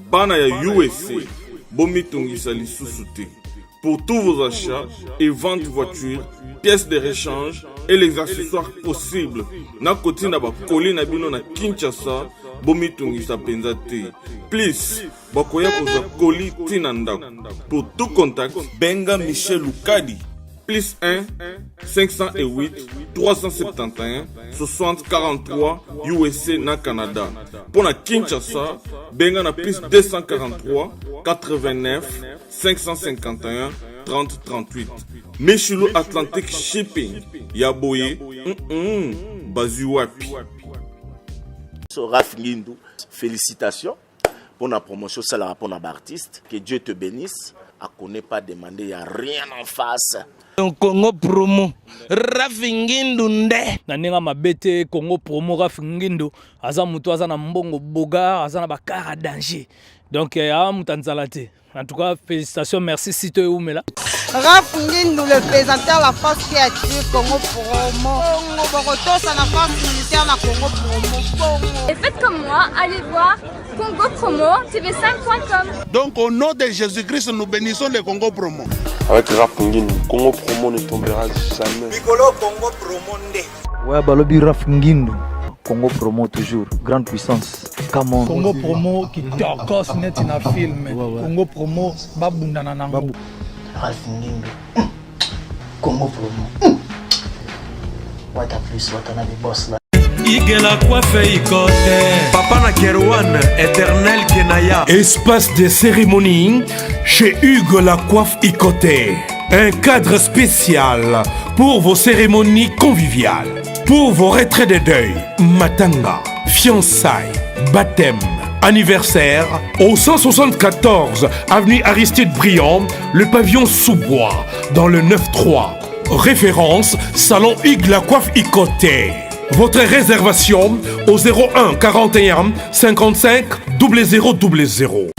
bana ya USA, Bomitungisa Lissousouté. Pour tous vos achats et ventes de voitures, pièces de rechange et les accessoires possibles. Na koti na ba koli na bino na Kinshasa, Bomitungisa Penzate. Please, bakoya koza koli tinandako. Pour tout contact, Benga Michel Lukadi. Plus 1 508 371 60 43 USA na Canada. Pour la Kinshasa, benga na plus 243 89 551 30 38. Meshulu Atlantic Shipping. Yaboye, Bazuwapi. Raf Ngindou, félicitations pour la promotion, c'est la rapport d'artiste. Que Dieu te bénisse. À connaît pas demander, il n'y a rien en face. Congo promo Raf Ngindou nde naninga mabete Congo promo Raf Ngindou aza mutu aza na mbongo boga aza na bakara danger donc a mutanzala te. En tout cas, félicitations, merci Sito et Oumela. Raf Ngindou, le présentateur la force créative Congo promo. Boroto, ça la force militaire na Congo promo. Et faites comme moi, allez voir Congo promo tv5.com. Donc au nom de Jésus-Christ, nous bénissons le Congo promo. Avec Raf Ngindou, Congo promo ne tombera jamais. Bigolo Congo promo nde. Ouais, balobi Raf Ngindou. Congo promo toujours, grande puissance. Camon. Congo promo qui torcos net na film. Congo promo babunda na nango. Raf Ngindou. Congo promo. Wata plus, wata na bi boss là. Igela Coiffe Ikote. Papa na Kerouan, éternel Kenaya. Espace de cérémonie chez Hugues la Coiffe Ikote. Un cadre spécial pour vos cérémonies conviviales. Pour vos retraits de deuil, matanga, fiançailles, baptême, anniversaire, au 174 avenue Aristide Briand, le pavillon sous-bois, dans le 9-3. Référence, Salon Hugues la Coiffe Ikote. Votre réservation au 01 41 55 0000.